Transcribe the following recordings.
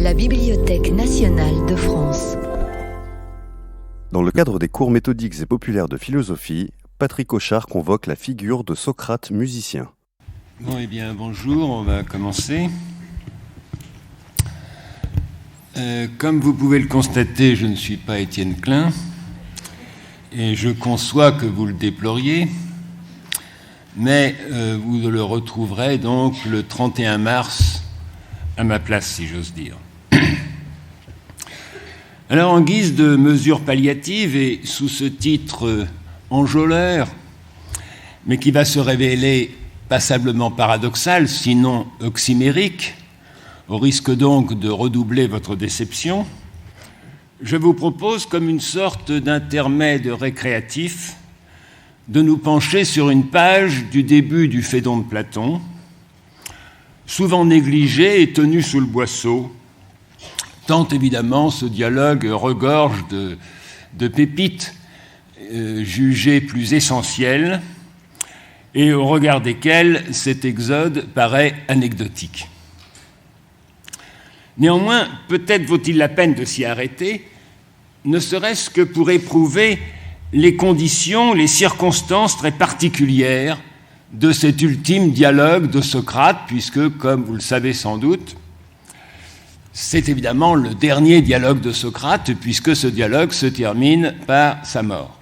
La Bibliothèque nationale de France. Dans le cadre des cours méthodiques et populaires de philosophie, Patrick Auchard convoque la figure de Socrate musicien. Bon, eh bien, bonjour, on va commencer. Comme vous pouvez le constater, je ne suis pas Étienne Klein, et je conçois que vous le déploriez, mais vous le retrouverez donc le 31 mars à ma place, si j'ose dire. Alors, en guise de mesure palliative et sous ce titre enjôleur, mais qui va se révéler passablement paradoxal, sinon oxymérique, au risque donc de redoubler votre déception, je vous propose, comme une sorte d'intermède récréatif, de nous pencher sur une page du début du Phédon de Platon, souvent négligé et tenu sous le boisseau, tant évidemment ce dialogue regorge de pépites jugées plus essentielles et au regard desquelles cet exode paraît anecdotique. Néanmoins, peut-être vaut-il la peine de s'y arrêter, ne serait-ce que pour éprouver les conditions, les circonstances très particulières de cet ultime dialogue de Socrate, puisque, comme vous le savez sans doute, c'est évidemment le dernier dialogue de Socrate, puisque ce dialogue se termine par sa mort.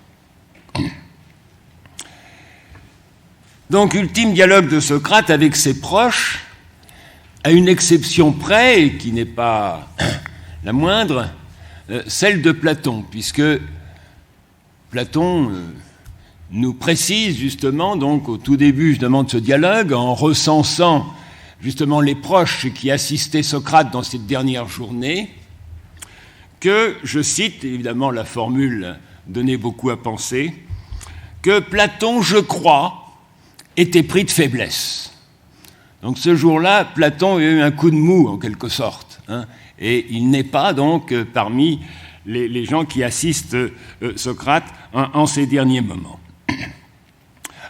Donc, ultime dialogue de Socrate avec ses proches, à une exception près, et qui n'est pas la moindre, celle de Platon, puisque Platon nous précise justement, donc au tout début justement de ce dialogue, en recensant justement les proches qui assistaient Socrate dans cette dernière journée, que, je cite, évidemment la formule donnait beaucoup à penser, que Platon, je crois, était pris de faiblesse. Donc ce jour-là, Platon a eu un coup de mou en quelque sorte, hein, et il n'est pas donc parmi les gens qui assistent Socrate en ces derniers moments.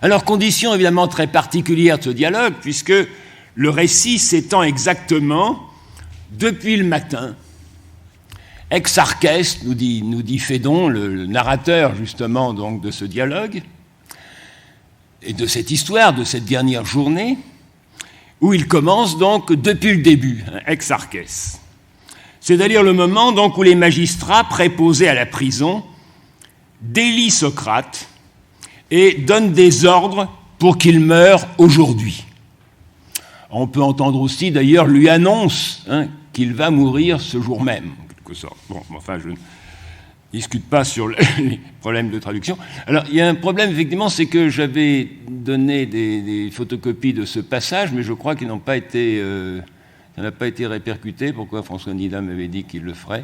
Alors, condition évidemment très particulière de ce dialogue, puisque le récit s'étend exactement depuis le matin. Exarchès, nous dit Phédon, le narrateur justement donc de ce dialogue, et de cette histoire, de cette dernière journée, où il commence donc depuis le début, Exarchès. C'est-à-dire le moment donc où les magistrats préposés à la prison délient Socrate et donnent des ordres pour qu'il meure aujourd'hui. On peut entendre aussi d'ailleurs lui annonce qu'il va mourir ce jour même, en quelque sorte. Bon, enfin, je ne discute pas sur les problèmes de traduction. Alors, il y a un problème, effectivement, c'est que j'avais donné des photocopies de ce passage, mais je crois qu'ils n'ont pas été... ça n'a pas été répercuté. Pourquoi François Nida m'avait dit qu'il le ferait.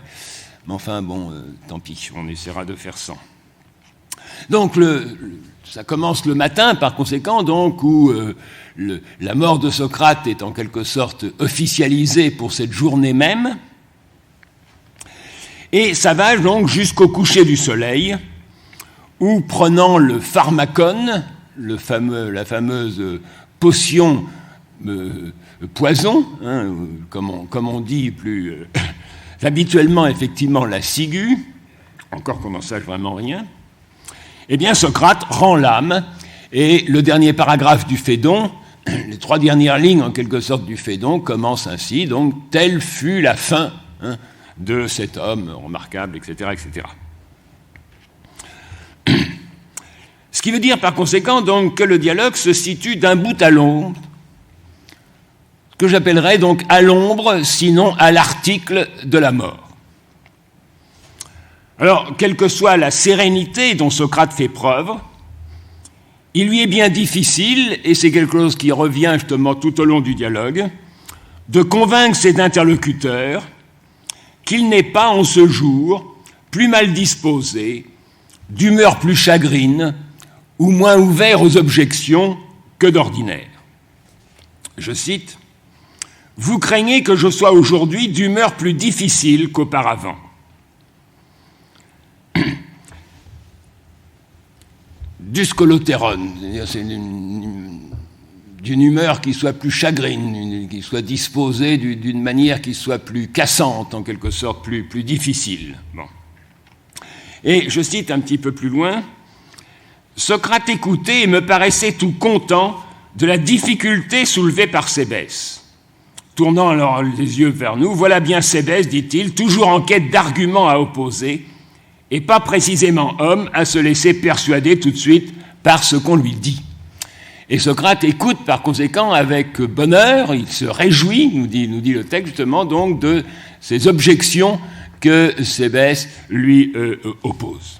Mais enfin, bon, tant pis, on essaiera de faire sans. Donc, ça commence le matin, par conséquent, donc, où la mort de Socrate est en quelque sorte officialisée pour cette journée même. Et ça va donc jusqu'au coucher du soleil, où, prenant le pharmacon, la fameuse potion poison, hein, comme on dit plus habituellement, effectivement, la ciguë, encore qu'on n'en sache vraiment rien, eh bien, Socrate rend l'âme, et le dernier paragraphe du Phédon, les 3 dernières lignes, en quelque sorte, du Phédon, commencent ainsi, donc, telle fut la fin de cet homme remarquable, etc., etc. Ce qui veut dire, par conséquent, donc, que le dialogue se situe d'un bout à l'autre, que j'appellerais donc à l'ombre, sinon à l'article de la mort. Alors, quelle que soit la sérénité dont Socrate fait preuve, il lui est bien difficile, et c'est quelque chose qui revient justement tout au long du dialogue, de convaincre ses interlocuteurs qu'il n'est pas en ce jour plus mal disposé, d'humeur plus chagrine ou moins ouvert aux objections que d'ordinaire. Je cite, « Vous craignez que je sois aujourd'hui d'humeur plus difficile qu'auparavant. » Duskoloteron, c'est une d'une humeur qui soit plus chagrine, qui soit disposée d'une manière qui soit plus cassante, en quelque sorte, plus difficile. Bon. Et je cite un petit peu plus loin, « Socrate écoutait et me paraissait tout content de la difficulté soulevée par Cébès. Tournant alors les yeux vers nous, voilà bien Cébès, dit-il, toujours en quête d'arguments à opposer, et pas précisément homme à se laisser persuader tout de suite par ce qu'on lui dit. » Et Socrate écoute par conséquent avec bonheur, il se réjouit, nous dit le texte justement, donc de ces objections que Cébès lui oppose.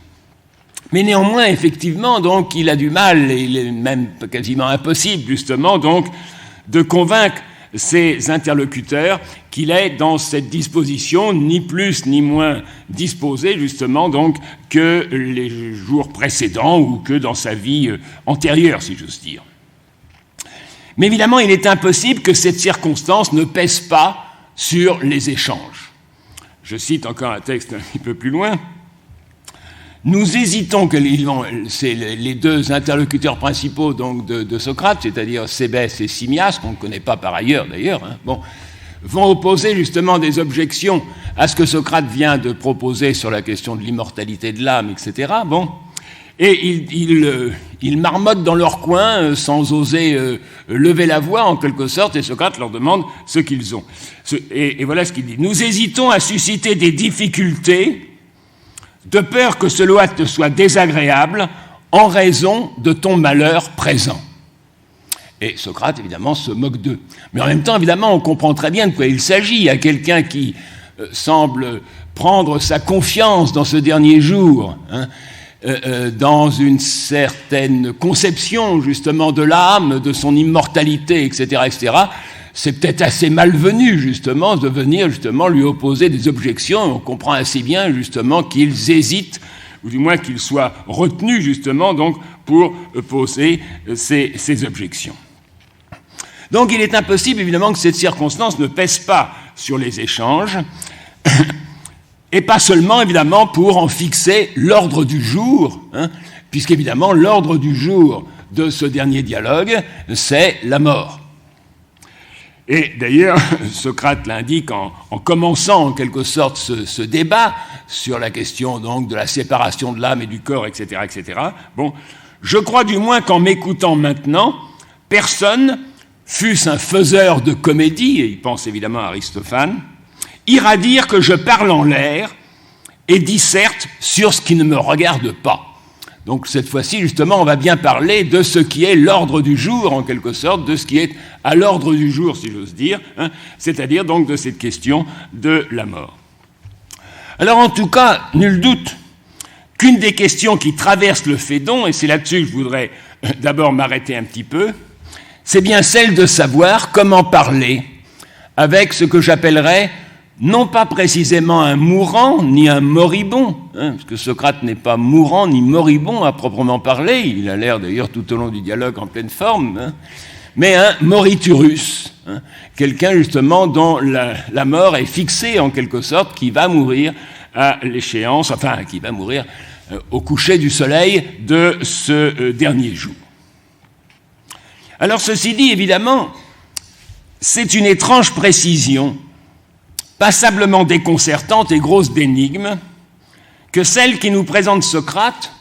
Mais néanmoins, effectivement, donc, il a du mal, et il est même quasiment impossible, justement, donc, de convaincre ses interlocuteurs qu'il est dans cette disposition, ni plus ni moins disposé, justement, donc, que les jours précédents ou que dans sa vie antérieure, si j'ose dire. Mais évidemment, il est impossible que cette circonstance ne pèse pas sur les échanges. Je cite encore un texte un petit peu plus loin. Nous hésitons, c'est les deux interlocuteurs principaux donc, de Socrate, c'est-à-dire Cébès et Simmias, qu'on ne connaît pas par ailleurs d'ailleurs, vont opposer justement des objections à ce que Socrate vient de proposer sur la question de l'immortalité de l'âme, etc. Et ils marmottent dans leur coin sans oser lever la voix en quelque sorte, et Socrate leur demande ce qu'ils ont. Et voilà ce qu'il dit. Nous hésitons à susciter des difficultés de peur que cela te soit désagréable en raison de ton malheur présent. Et Socrate, évidemment, se moque d'eux. Mais en même temps, évidemment, on comprend très bien de quoi il s'agit. Il y a quelqu'un qui semble prendre sa confiance dans ce dernier jour, dans une certaine conception, justement, de l'âme, de son immortalité, etc., etc., c'est peut-être assez malvenu, justement, de venir, justement, lui opposer des objections. On comprend assez bien, justement, qu'ils hésitent, ou du moins qu'ils soient retenus, justement, donc, pour poser ces objections. Donc, il est impossible, évidemment, que cette circonstance ne pèse pas sur les échanges, et pas seulement, évidemment, pour en fixer l'ordre du jour, puisqu'évidemment, l'ordre du jour de ce dernier dialogue, c'est la mort. Et d'ailleurs, Socrate l'indique en commençant en quelque sorte ce débat sur la question donc de la séparation de l'âme et du corps, etc., etc. Bon, je crois du moins qu'en m'écoutant maintenant, personne, fût-ce un faiseur de comédie, et il pense évidemment à Aristophane, ira dire que je parle en l'air et disserte sur ce qui ne me regarde pas. Donc cette fois-ci, justement, on va bien parler de ce qui est l'ordre du jour, en quelque sorte, de ce qui est à l'ordre du jour, si j'ose dire, c'est-à-dire donc de cette question de la mort. Alors en tout cas, nul doute qu'une des questions qui traversent le Phédon, et c'est là-dessus que je voudrais d'abord m'arrêter un petit peu, c'est bien celle de savoir comment parler avec ce que j'appellerais non pas précisément un mourant ni un moribond, parce que Socrate n'est pas mourant ni moribond à proprement parler, il a l'air d'ailleurs tout au long du dialogue en pleine forme, mais un moriturus, quelqu'un justement dont la mort est fixée en quelque sorte, qui va mourir à l'échéance, enfin qui va mourir au coucher du soleil de ce dernier jour. Alors ceci dit, évidemment, c'est une étrange précision, passablement déconcertante et grosse d'énigmes, que celle qui nous présente Socrate,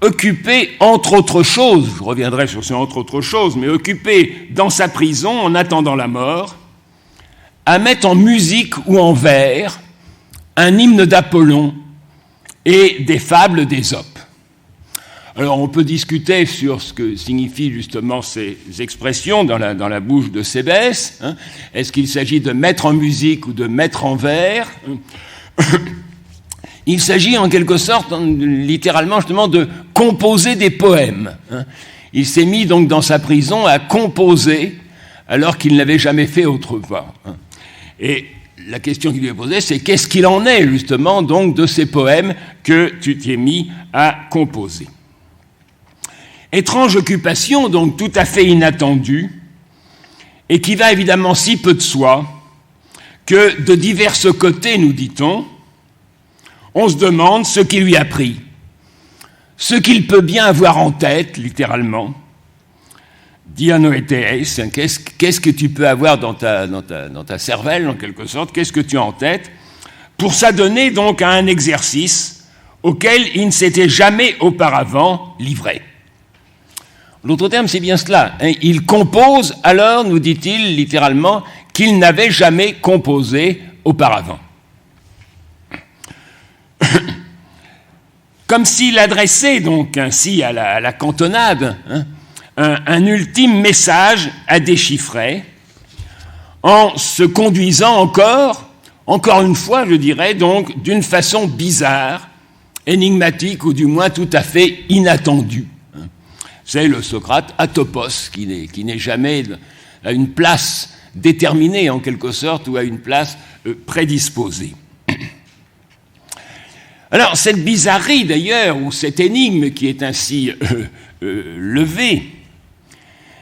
occupé entre autres choses, je reviendrai sur ce entre autres choses, mais occupé dans sa prison en attendant la mort, à mettre en musique ou en vers un hymne d'Apollon et des fables d'Ésope. Alors on peut discuter sur ce que signifient justement ces expressions dans la bouche de Cébès. Est-ce qu'il s'agit de mettre en musique ou de mettre en vers ? Il s'agit en quelque sorte, littéralement justement, de composer des poèmes. Il s'est mis donc dans sa prison à composer alors qu'il n'avait jamais fait autrefois. Et la question qui lui est posée, c'est qu'est-ce qu'il en est justement donc de ces poèmes que tu t'es mis à composer ? Étrange occupation, donc tout à fait inattendue, et qui va évidemment si peu de soi, que de divers côtés, nous dit-on, on se demande ce qui lui a pris, ce qu'il peut bien avoir en tête, littéralement, dianoetes, qu'est-ce que tu peux avoir dans ta cervelle, en quelque sorte, qu'est-ce que tu as en tête, pour s'adonner donc à un exercice auquel il ne s'était jamais auparavant livré. L'autre terme, c'est bien cela. Hein. Il compose alors, nous dit-il littéralement, qu'il n'avait jamais composé auparavant. Comme s'il adressait donc ainsi à la cantonade un ultime message à déchiffrer, en se conduisant encore une fois, je dirais, donc, d'une façon bizarre, énigmatique, ou du moins tout à fait inattendue. C'est le Socrate atopos, qui n'est jamais à une place déterminée, en quelque sorte, ou à une place prédisposée. Alors, cette bizarrerie, d'ailleurs, ou cette énigme qui est ainsi levée,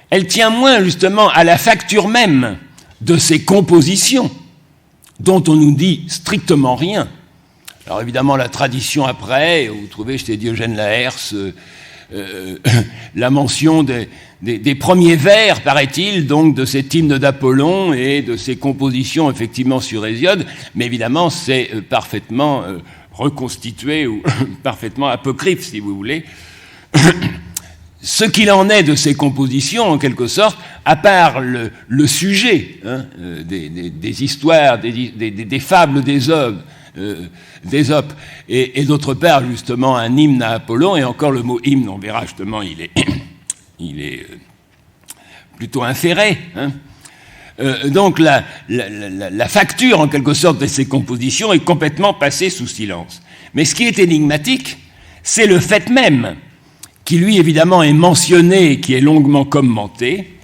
elle tient moins, justement, à la facture même de ces compositions, dont on nous dit strictement rien. Alors, évidemment, la tradition après, vous trouvez chez Diogène Laërce, la mention des premiers vers, paraît-il, donc de cet hymne d'Apollon et de ses compositions, effectivement, sur Hésiode, mais évidemment, c'est parfaitement reconstitué ou parfaitement apocryphe, si vous voulez. Ce qu'il en est de ces compositions, en quelque sorte, à part le sujet des histoires, des fables d'Ésope, et d'autre part, justement, un hymne à Apollon, et encore le mot hymne, on verra justement, il est plutôt inféré. Donc la facture, en quelque sorte, de ces compositions est complètement passée sous silence. Mais ce qui est énigmatique, c'est le fait même, qui lui, évidemment, est mentionné et qui est longuement commenté,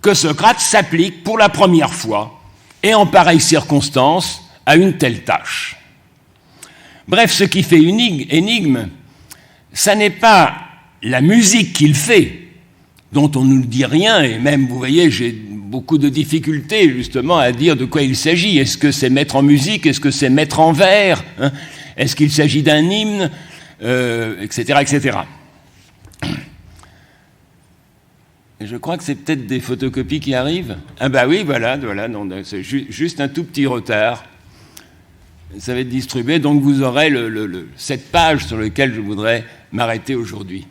que Socrate s'applique pour la première fois, et en pareille circonstance, à une telle tâche. Bref, ce qui fait énigme, ça n'est pas la musique qu'il fait, dont on ne nous dit rien, et même, vous voyez, j'ai beaucoup de difficultés, justement, à dire de quoi il s'agit. Est-ce que c'est mettre en musique? Est-ce que c'est mettre en vers? Est-ce qu'il s'agit d'un hymne? Etc., etc. Et je crois que c'est peut-être des photocopies qui arrivent. Ah bah oui, voilà, non, c'est juste un tout petit retard. Ça va être distribué, donc vous aurez cette page sur laquelle je voudrais m'arrêter aujourd'hui.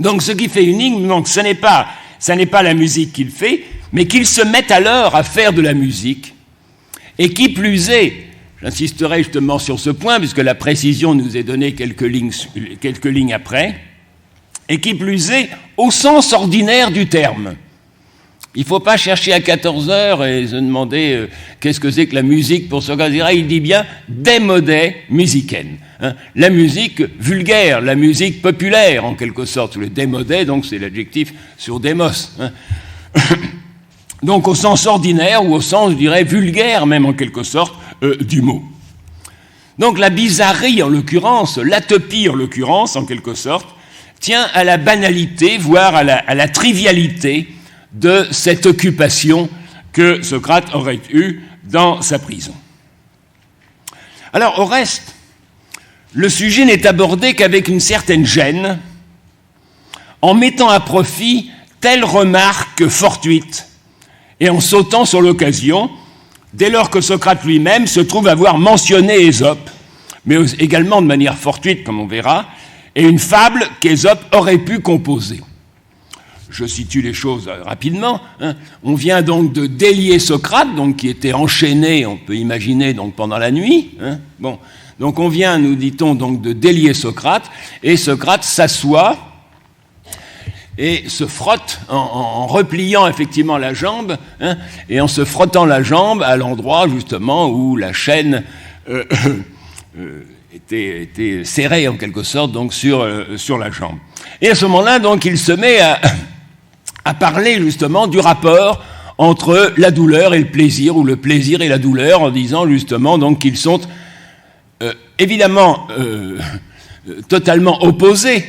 Donc ce qui fait énigme, donc, ce n'est pas la musique qu'il fait, mais qu'il se mette alors à faire de la musique, et qui plus est, j'insisterai justement sur ce point, puisque la précision nous est donnée quelques lignes après, et qui plus est, au sens ordinaire du terme. Il ne faut pas chercher à 14 heures et se demander qu'est-ce que c'est que la musique pour Socrate. Il dit bien « démodé musicaine ». La musique vulgaire, la musique populaire, en quelque sorte. Le démodé, donc, c'est l'adjectif sur démos. Donc, au sens ordinaire, ou au sens, je dirais, vulgaire, même en quelque sorte, du mot. Donc, la bizarrerie, en l'occurrence, l'atopie, en l'occurrence, en quelque sorte, tient à la banalité, voire à la trivialité de cette occupation que Socrate aurait eue dans sa prison. Alors, au reste, le sujet n'est abordé qu'avec une certaine gêne, en mettant à profit telle remarque fortuite, et en sautant sur l'occasion, dès lors que Socrate lui-même se trouve avoir mentionné Ésope, mais également de manière fortuite, comme on verra, et une fable qu'Ésope aurait pu composer. Je situe les choses rapidement. On vient donc de délier Socrate, donc qui était enchaîné, on peut imaginer, donc pendant la nuit. Bon, donc on vient, nous dit-on, donc de délier Socrate, et Socrate s'assoit et se frotte en repliant effectivement la jambe, et en se frottant la jambe à l'endroit justement où la chaîne était serrée en quelque sorte donc sur la jambe. Et à ce moment-là, donc, il se met à parler justement du rapport entre la douleur et le plaisir, ou le plaisir et la douleur, en disant justement donc qu'ils sont évidemment totalement opposés,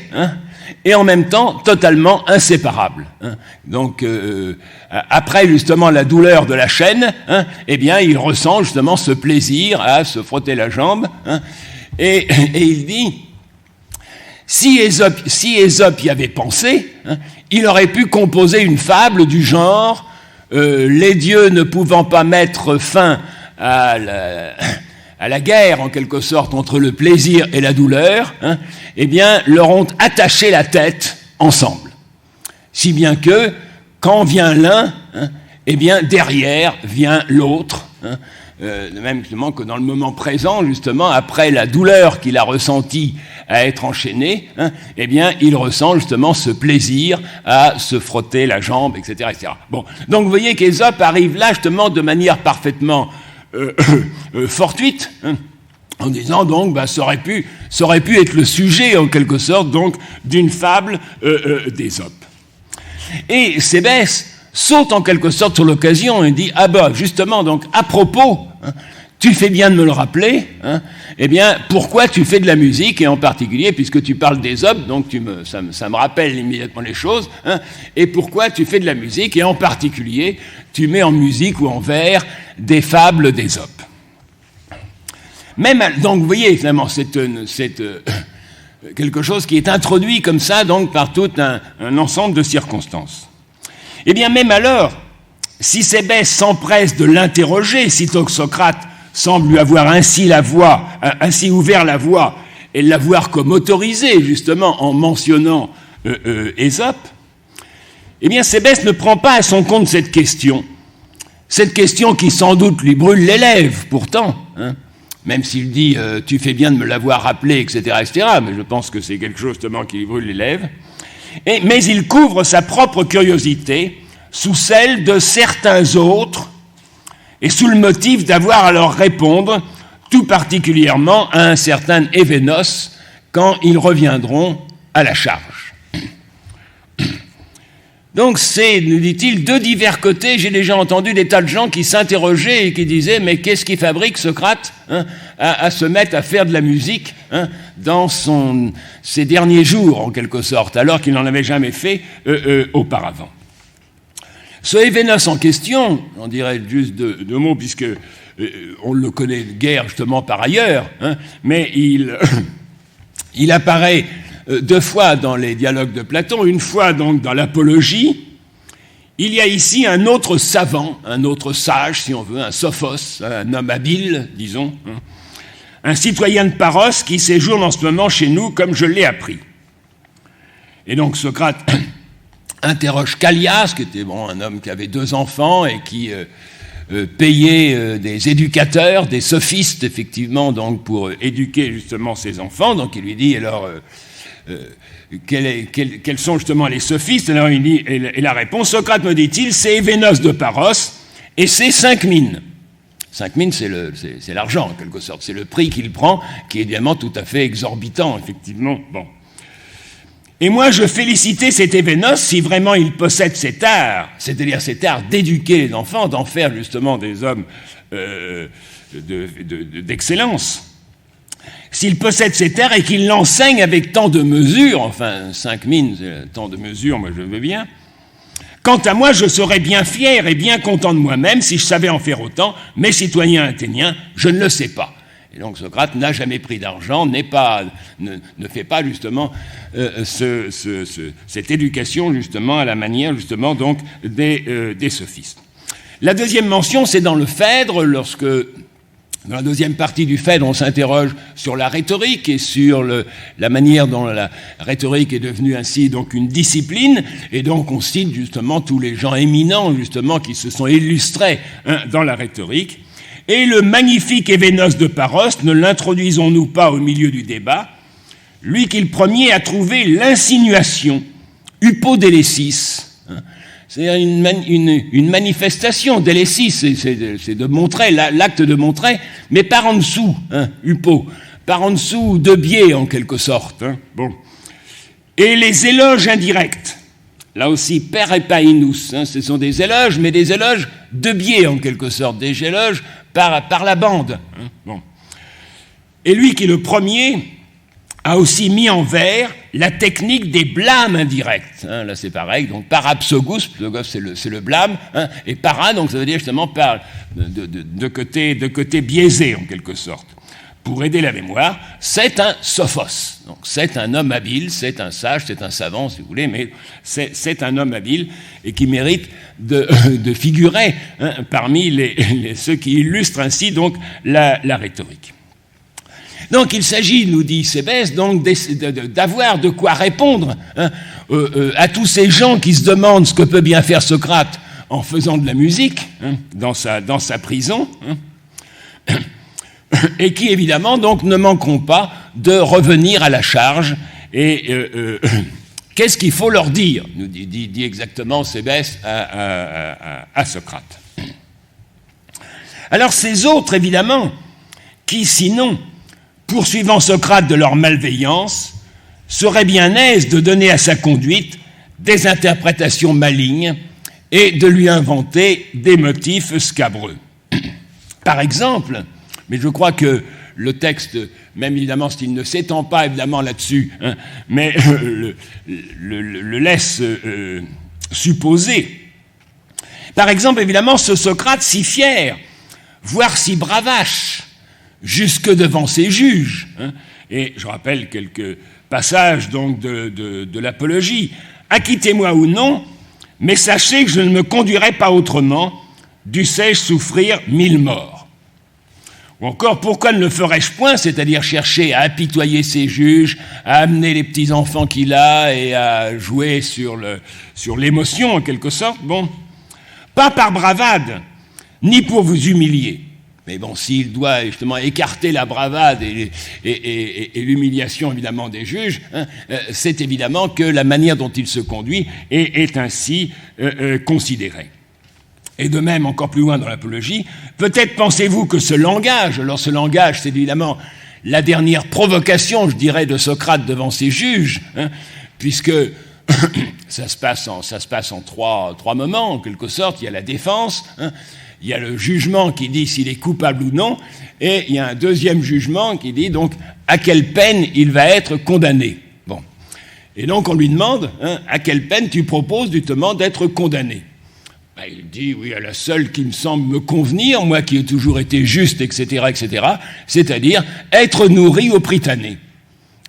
et en même temps totalement inséparables. Donc après justement la douleur de la chaîne, eh bien il ressent justement ce plaisir à se frotter la jambe, et il dit Si Ésope y avait pensé, il aurait pu composer une fable du genre les dieux ne pouvant pas mettre fin à la guerre, en quelque sorte, entre le plaisir et la douleur, eh bien, leur ont attaché la tête ensemble. Si bien que, quand vient l'un, eh bien, derrière vient l'autre, de même justement que dans le moment présent, justement, après la douleur qu'il a ressentie à être enchaîné, eh bien, il ressent justement ce plaisir à se frotter la jambe, etc., etc. Bon, donc vous voyez qu'Ésope arrive là justement de manière parfaitement fortuite, en disant donc, ça aurait pu être le sujet en quelque sorte donc d'une fable d'Ésope. Et Sébès saute en quelque sorte sur l'occasion et dit justement donc à propos, tu fais bien de me le rappeler, eh bien pourquoi tu fais de la musique, et en particulier puisque tu parles d'Ésope, donc ça me rappelle immédiatement les choses, et pourquoi tu fais de la musique, et en particulier tu mets en musique ou en vers des fables d'Ésope. Donc vous voyez finalement c'est quelque chose qui est introduit comme ça donc par tout un ensemble de circonstances. Eh bien, même alors, si Sébès s'empresse de l'interroger, sitôt que Socrate semble lui avoir ainsi ouvert la voie et l'avoir comme autorisé, justement, en mentionnant Ésope, eh bien, Sébès ne prend pas à son compte cette question qui sans doute lui brûle les lèvres, pourtant, même s'il dit « tu fais bien de me l'avoir rappelé », etc., etc., mais je pense que c'est quelque chose, justement, qui lui brûle les lèvres. Mais il couvre sa propre curiosité sous celle de certains autres et sous le motif d'avoir à leur répondre tout particulièrement à un certain Événos quand ils reviendront à la charge. Donc c'est, nous dit-il, de divers côtés, j'ai déjà entendu des tas de gens qui s'interrogeaient et qui disaient « mais qu'est-ce qui fabrique Socrate à se mettre à faire de la musique dans ses derniers jours, en quelque sorte, alors qu'il n'en avait jamais fait auparavant ?» Ce Événos en question, on dirait juste deux mots, puisque on le connaît guère justement par ailleurs, mais il apparaît deux fois dans les dialogues de Platon, une fois donc dans l'Apologie. Il y a ici un autre savant, un autre sage, si on veut, un sophos, un homme habile, disons, un citoyen de Paros qui séjourne en ce moment chez nous, comme je l'ai appris. Et donc Socrate interroge Callias, qui était un homme qui avait 2 enfants et qui payait des éducateurs, des sophistes, effectivement, donc pour éduquer justement ses enfants. Donc il lui dit alors quels sont justement les sophistes. Alors il dit, et la réponse, Socrate me dit-il, c'est Événos de Paros et c'est 5 mines. 5 mines, c'est l'argent en quelque sorte, c'est le prix qu'il prend, qui est évidemment tout à fait exorbitant, effectivement. Bon. Et moi, je félicitais cet Événos si vraiment il possède cet art, c'est-à-dire cet art d'éduquer les enfants, d'en faire justement des hommes d'excellence. S'il possède cet art et qu'il l'enseigne avec tant de mesure, enfin 5 mines, tant de mesure, moi je veux bien. Quant à moi, je serais bien fier et bien content de moi-même si je savais en faire autant, mais citoyen athénien, je ne le sais pas. Et donc Socrate n'a jamais pris d'argent, ne fait pas justement cette éducation justement à la manière justement donc des sophistes. La deuxième mention, c'est dans le Phèdre, lorsque dans la deuxième partie du Phèdre, on s'interroge sur la rhétorique et sur la manière dont la rhétorique est devenue ainsi donc une discipline, et donc on cite justement tous les gens éminents justement qui se sont illustrés dans la rhétorique. Et le magnifique Événos de Paros, ne l'introduisons-nous pas au milieu du débat, lui qui le premier a trouvé l'insinuation, hypodélésis, c'est-à-dire une manifestation d'élésis, c'est de montrer, l'acte de montrer, mais par en dessous, par en dessous de biais en quelque sorte. Bon. Et les éloges indirects, là aussi, per epainus, ce sont des éloges, mais des éloges de biais en quelque sorte, des éloges par la bande. Bon. Et lui qui, le premier, a aussi mis en vers la technique des blâmes indirects. Là, c'est pareil. Donc, parapsogos, c'est le blâme, et para, donc ça veut dire justement de côté biaisé, en quelque sorte. pour aider la mémoire, c'est un sophos. Donc c'est un homme habile, c'est un sage, c'est un savant, si vous voulez, mais c'est un homme habile et qui mérite de figurer parmi ceux qui illustrent ainsi donc la rhétorique. Donc il s'agit, nous dit Cébès, donc d'avoir de quoi répondre à tous ces gens qui se demandent ce que peut bien faire Socrate en faisant de la musique dans sa prison, et qui évidemment donc ne manqueront pas de revenir à la charge. Et qu'est-ce qu'il faut leur dire, nous dit exactement Cébès à Socrate. Alors ces autres, évidemment, qui sinon, poursuivant Socrate de leur malveillance, seraient bien aises de donner à sa conduite des interprétations malignes et de lui inventer des motifs scabreux. Par exemple, mais je crois que le texte, même évidemment s'il ne s'étend pas évidemment là-dessus, mais le laisse supposer. Par exemple, évidemment, ce Socrate si fier, voire si bravache, jusque devant ses juges. Et je rappelle quelques passages donc de l'Apologie. « Acquittez-moi ou non, mais sachez que je ne me conduirai pas autrement, dussé-je souffrir 1000 morts. » Ou encore, pourquoi ne le ferais-je point, c'est-à-dire chercher à apitoyer ses juges, à amener les petits-enfants qu'il a et à jouer sur l'émotion, en quelque sorte. Bon, pas par bravade, ni pour vous humilier. Mais bon, s'il doit justement écarter la bravade et l'humiliation, évidemment, des juges, c'est évidemment que la manière dont il se conduit est ainsi considérée. Et de même, encore plus loin dans l'Apologie, peut-être pensez-vous que ce langage, alors ce langage, c'est évidemment la dernière provocation, je dirais, de Socrate devant ses juges, puisque ça se passe en trois moments, en quelque sorte. Il y a la défense, il y a le jugement qui dit s'il est coupable ou non, et il y a un deuxième jugement qui dit donc à quelle peine il va être condamné. Bon. Et donc on lui demande, à quelle peine tu proposes justement d'être condamné. Ben, il dit, oui, à la seule qui me semble me convenir, moi qui ai toujours été juste, etc., c'est-à-dire être nourri au Prytanée,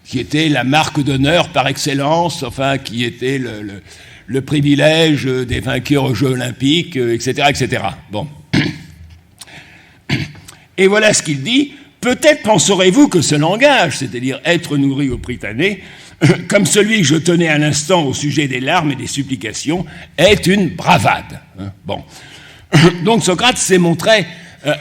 qui était la marque d'honneur par excellence, enfin, qui était le privilège des vainqueurs aux Jeux Olympiques, etc. Bon. Et voilà ce qu'il dit. Peut-être penserez-vous que ce langage, c'est-à-dire être nourri au Prytanée, comme celui que je tenais à l'instant au sujet des larmes et des supplications, est une bravade. Bon. Donc Socrate s'est montré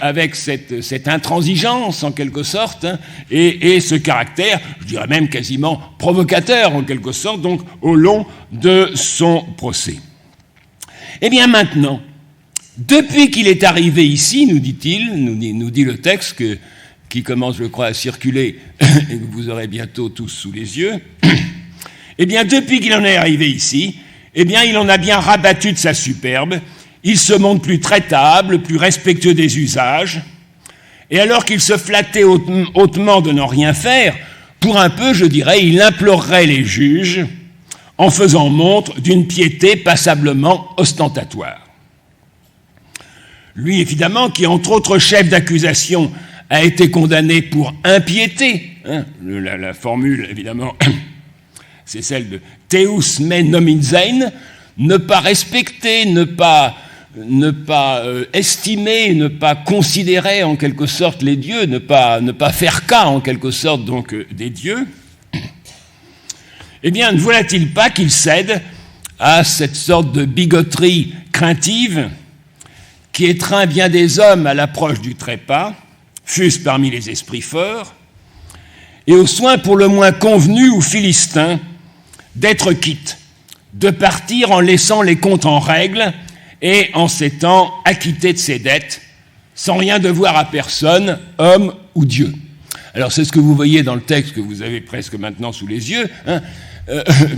avec cette intransigeance, en quelque sorte, et ce caractère, je dirais même quasiment provocateur, en quelque sorte, donc au long de son procès. Eh bien maintenant, depuis qu'il est arrivé ici, nous dit-il, nous dit le texte qui commence, je crois, à circuler et que vous aurez bientôt tous sous les yeux, eh bien, depuis qu'il en est arrivé ici, eh bien, il en a bien rabattu de sa superbe, il se montre plus traitable, plus respectueux des usages, et alors qu'il se flattait hautement de n'en rien faire, pour un peu, je dirais, il implorerait les juges en faisant montre d'une piété passablement ostentatoire. Lui, évidemment, qui, entre autres chefs d'accusation, a été condamné pour impiété. La formule, évidemment, c'est celle de Theus me nomin sein, ne pas respecter, ne pas estimer, ne pas considérer en quelque sorte les dieux, ne pas faire cas en quelque sorte donc des dieux. Eh bien, ne voilà-t-il pas qu'il cède à cette sorte de bigoterie craintive qui étreint bien des hommes à l'approche du trépas, fût-ce parmi les esprits forts, et aux soins pour le moins convenus ou philistins d'être quitte, de partir en laissant les comptes en règle et en s'étant acquitté de ses dettes, sans rien devoir à personne, homme ou Dieu. Alors c'est ce que vous voyez dans le texte que vous avez presque maintenant sous les yeux,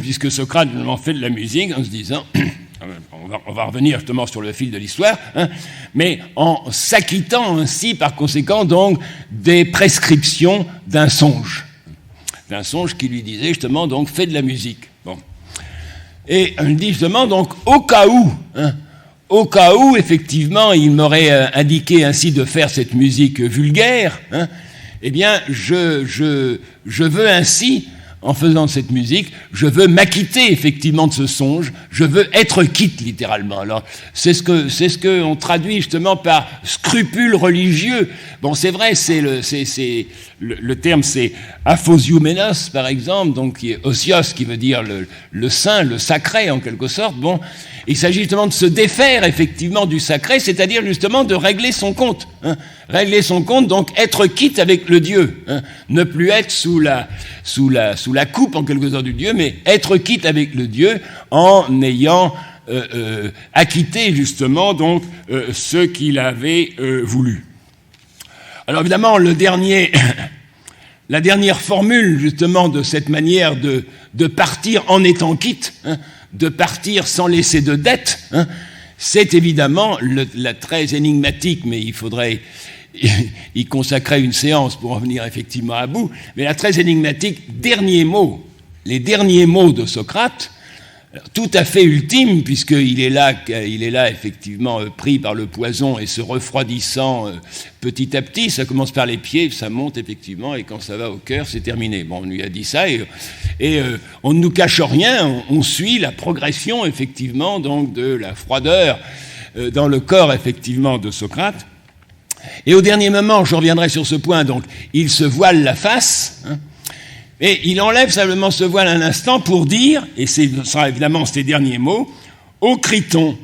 puisque Socrate en fait de la musique en se disant... On va revenir justement sur le fil de l'histoire, mais en s'acquittant ainsi, par conséquent, donc, des prescriptions d'un songe qui lui disait justement, donc, fais de la musique. Bon. Et on dit justement, donc, au cas où, effectivement, il m'aurait indiqué ainsi de faire cette musique vulgaire, eh bien, je veux ainsi, en faisant cette musique, je veux m'acquitter effectivement de ce songe, je veux être quitte littéralement. Alors, c'est ce que on traduit justement par scrupule religieux. Bon, c'est vrai, le terme c'est aphosioumenos par exemple, donc qui est osios, qui veut dire le saint, le sacré en quelque sorte. Bon, il s'agit justement de se défaire effectivement du sacré, c'est-à-dire justement de régler son compte. Régler son compte, donc être quitte avec le Dieu. Ne plus être sous la coupe en quelque sorte du Dieu, mais être quitte avec le Dieu en ayant acquitté justement donc ce qu'il avait voulu. Alors évidemment, la dernière formule justement de cette manière de partir en étant quitte, de partir sans laisser de dette, c'est évidemment la très énigmatique, mais il faudrait y consacrer une séance pour en venir effectivement à bout, mais la très énigmatique dernier mot, les derniers mots de Socrate, tout à fait ultime, puisqu'il est là effectivement pris par le poison et se refroidissant petit à petit. Ça commence par les pieds, ça monte effectivement, et quand ça va au cœur, c'est terminé. Bon, on lui a dit ça, et on ne nous cache rien, on suit la progression effectivement donc de la froideur dans le corps effectivement de Socrate. Et au dernier moment, je reviendrai sur ce point, donc il se voile la face, et il enlève simplement ce voile un instant pour dire, et ce sera évidemment ces derniers mots, « Ô Criton,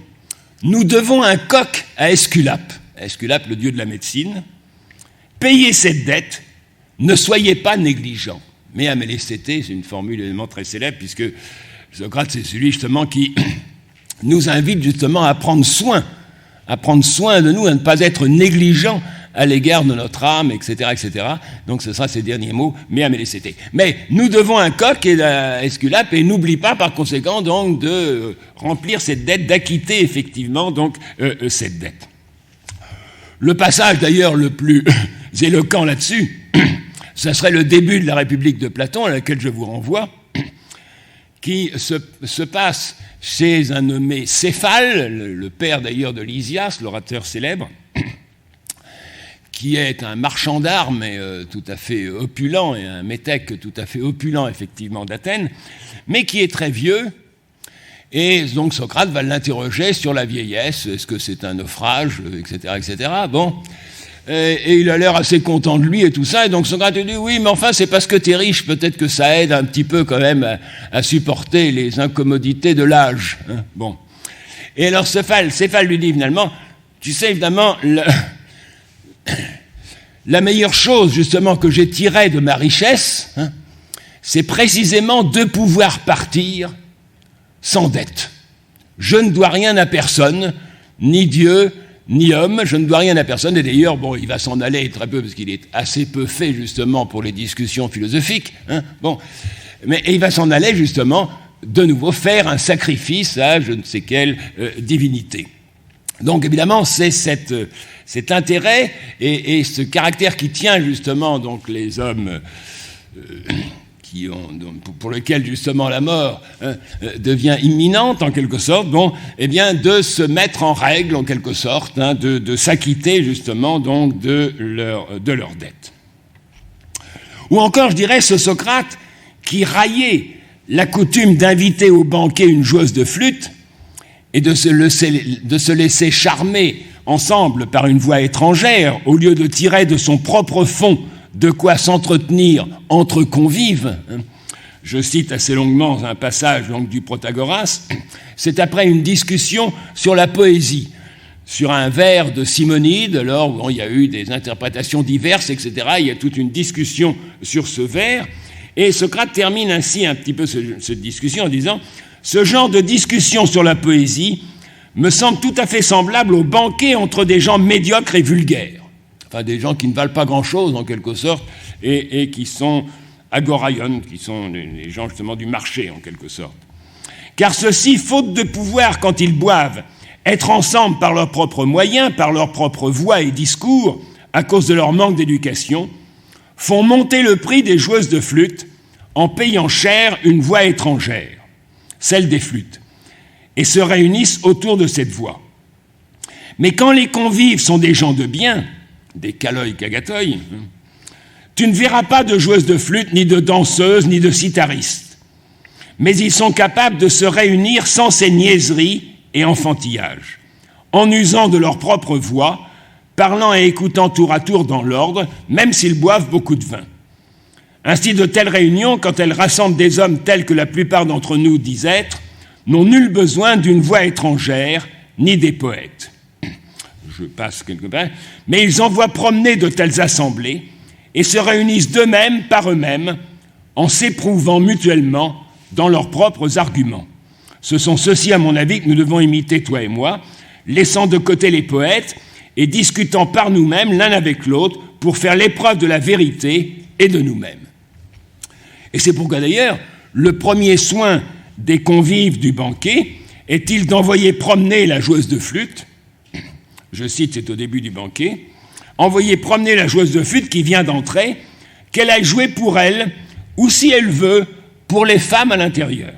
nous devons un coq à Esculape, le dieu de la médecine, payez cette dette, ne soyez pas négligents. » Mais amélestété, c'est une formule évidemment très célèbre, puisque Socrate, c'est celui justement qui nous invite justement à prendre soin de nous, à ne pas être négligents à l'égard de notre âme, etc., etc. Donc ce sera ces derniers mots, mais amélestété. Mais nous devons un coq à Esculape, et n'oublie pas par conséquent donc de remplir cette dette, d'acquitter effectivement donc cette dette. Le passage d'ailleurs le plus éloquent là-dessus, ça serait le début de la République de Platon, à laquelle je vous renvoie, qui se passe chez un nommé Céphale, le père d'ailleurs de Lysias, l'orateur célèbre, qui est un marchand d'armes tout à fait opulent, et un métèque tout à fait opulent effectivement d'Athènes, mais qui est très vieux, et donc Socrate va l'interroger sur la vieillesse, est-ce que c'est un naufrage, etc., etc. Bon, et il a l'air assez content de lui et tout ça, et donc Socrate dit oui, mais enfin c'est parce que t'es riche, peut-être que ça aide un petit peu quand même à supporter les incommodités de l'âge. Bon, et alors Céphale lui dit finalement, tu sais évidemment, la meilleure chose justement que j'ai tirée de ma richesse, c'est précisément de pouvoir partir sans dette. Je ne dois rien à personne, ni Dieu, ni homme, je ne dois rien à personne, et d'ailleurs, bon, il va s'en aller très peu, parce qu'il est assez peu fait, justement, pour les discussions philosophiques, et il va s'en aller, justement, de nouveau, faire un sacrifice à je ne sais quelle divinité. Donc, évidemment, c'est cet intérêt et ce caractère qui tient, justement, donc, les hommes pour lequel justement la mort devient imminente en quelque sorte, eh bien de se mettre en règle en quelque sorte, de s'acquitter justement donc de leur dette. Ou encore, je dirais, ce Socrate qui raillait la coutume d'inviter au banquet une joueuse de flûte et de se laisser charmer ensemble par une voix étrangère au lieu de tirer de son propre fond de quoi s'entretenir entre convives. Je cite assez longuement un passage donc, du Protagoras. C'est après une discussion sur la poésie, sur un vers de Simonide. Alors, bon, il y a eu des interprétations diverses, etc. Il y a toute une discussion sur ce vers. Et Socrate termine ainsi un petit peu cette discussion en disant « Ce genre de discussion sur la poésie me semble tout à fait semblable au banquet entre des gens médiocres et vulgaires. » Enfin, des gens qui ne valent pas grand-chose, en quelque sorte, et qui sont agoraion, qui sont les gens, justement, du marché, en quelque sorte. Car ceux-ci, faute de pouvoir, quand ils boivent, être ensemble par leurs propres moyens, par leurs propres voix et discours, à cause de leur manque d'éducation, font monter le prix des joueuses de flûte en payant cher une voix étrangère, celle des flûtes, et se réunissent autour de cette voix. Mais quand les convives sont des gens de bien, des kaloi kagatoi, Tu ne verras pas de joueuses de flûte, ni de danseuses, ni de citharistes. Mais ils sont capables de se réunir sans ces niaiseries et enfantillages, en usant de leur propre voix, parlant et écoutant tour à tour dans l'ordre, même s'ils boivent beaucoup de vin. Ainsi, de telles réunions, quand elles rassemblent des hommes tels que la plupart d'entre nous disent être, n'ont nul besoin d'une voix étrangère, ni des poètes. Je passe quelque part. Mais ils envoient promener de telles assemblées et se réunissent d'eux-mêmes par eux-mêmes en s'éprouvant mutuellement dans leurs propres arguments. Ce sont ceux-ci, à mon avis, que nous devons imiter, toi et moi, laissant de côté les poètes et discutant par nous-mêmes l'un avec l'autre pour faire l'épreuve de la vérité et de nous-mêmes. Et c'est pourquoi d'ailleurs, le premier soin des convives du banquet est-il d'envoyer promener la joueuse de flûte, je cite, c'est au début du banquet, envoyer promener la joueuse de flûte qui vient d'entrer, qu'elle aille jouer pour elle, ou si elle veut, pour les femmes à l'intérieur.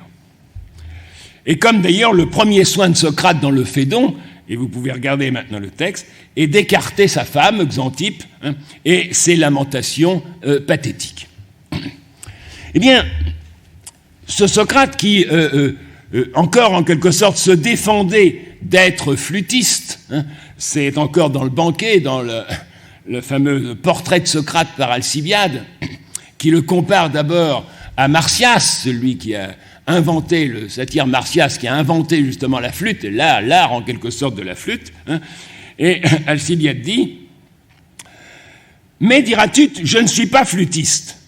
Et comme d'ailleurs le premier soin de Socrate dans le Phédon, et vous pouvez regarder maintenant le texte, est d'écarter sa femme, Xanthippe, et ses lamentations pathétiques. Eh bien, ce Socrate qui, encore en quelque sorte, se défendait d'être flûtiste, c'est encore dans le banquet, dans le fameux portrait de Socrate par Alcibiade, qui le compare d'abord à Marsyas, celui qui a inventé, le satyre Marsyas, qui a inventé justement la flûte, et là, l'art en quelque sorte de la flûte. Et Alcibiade dit « Mais, diras-tu, je ne suis pas flûtiste. »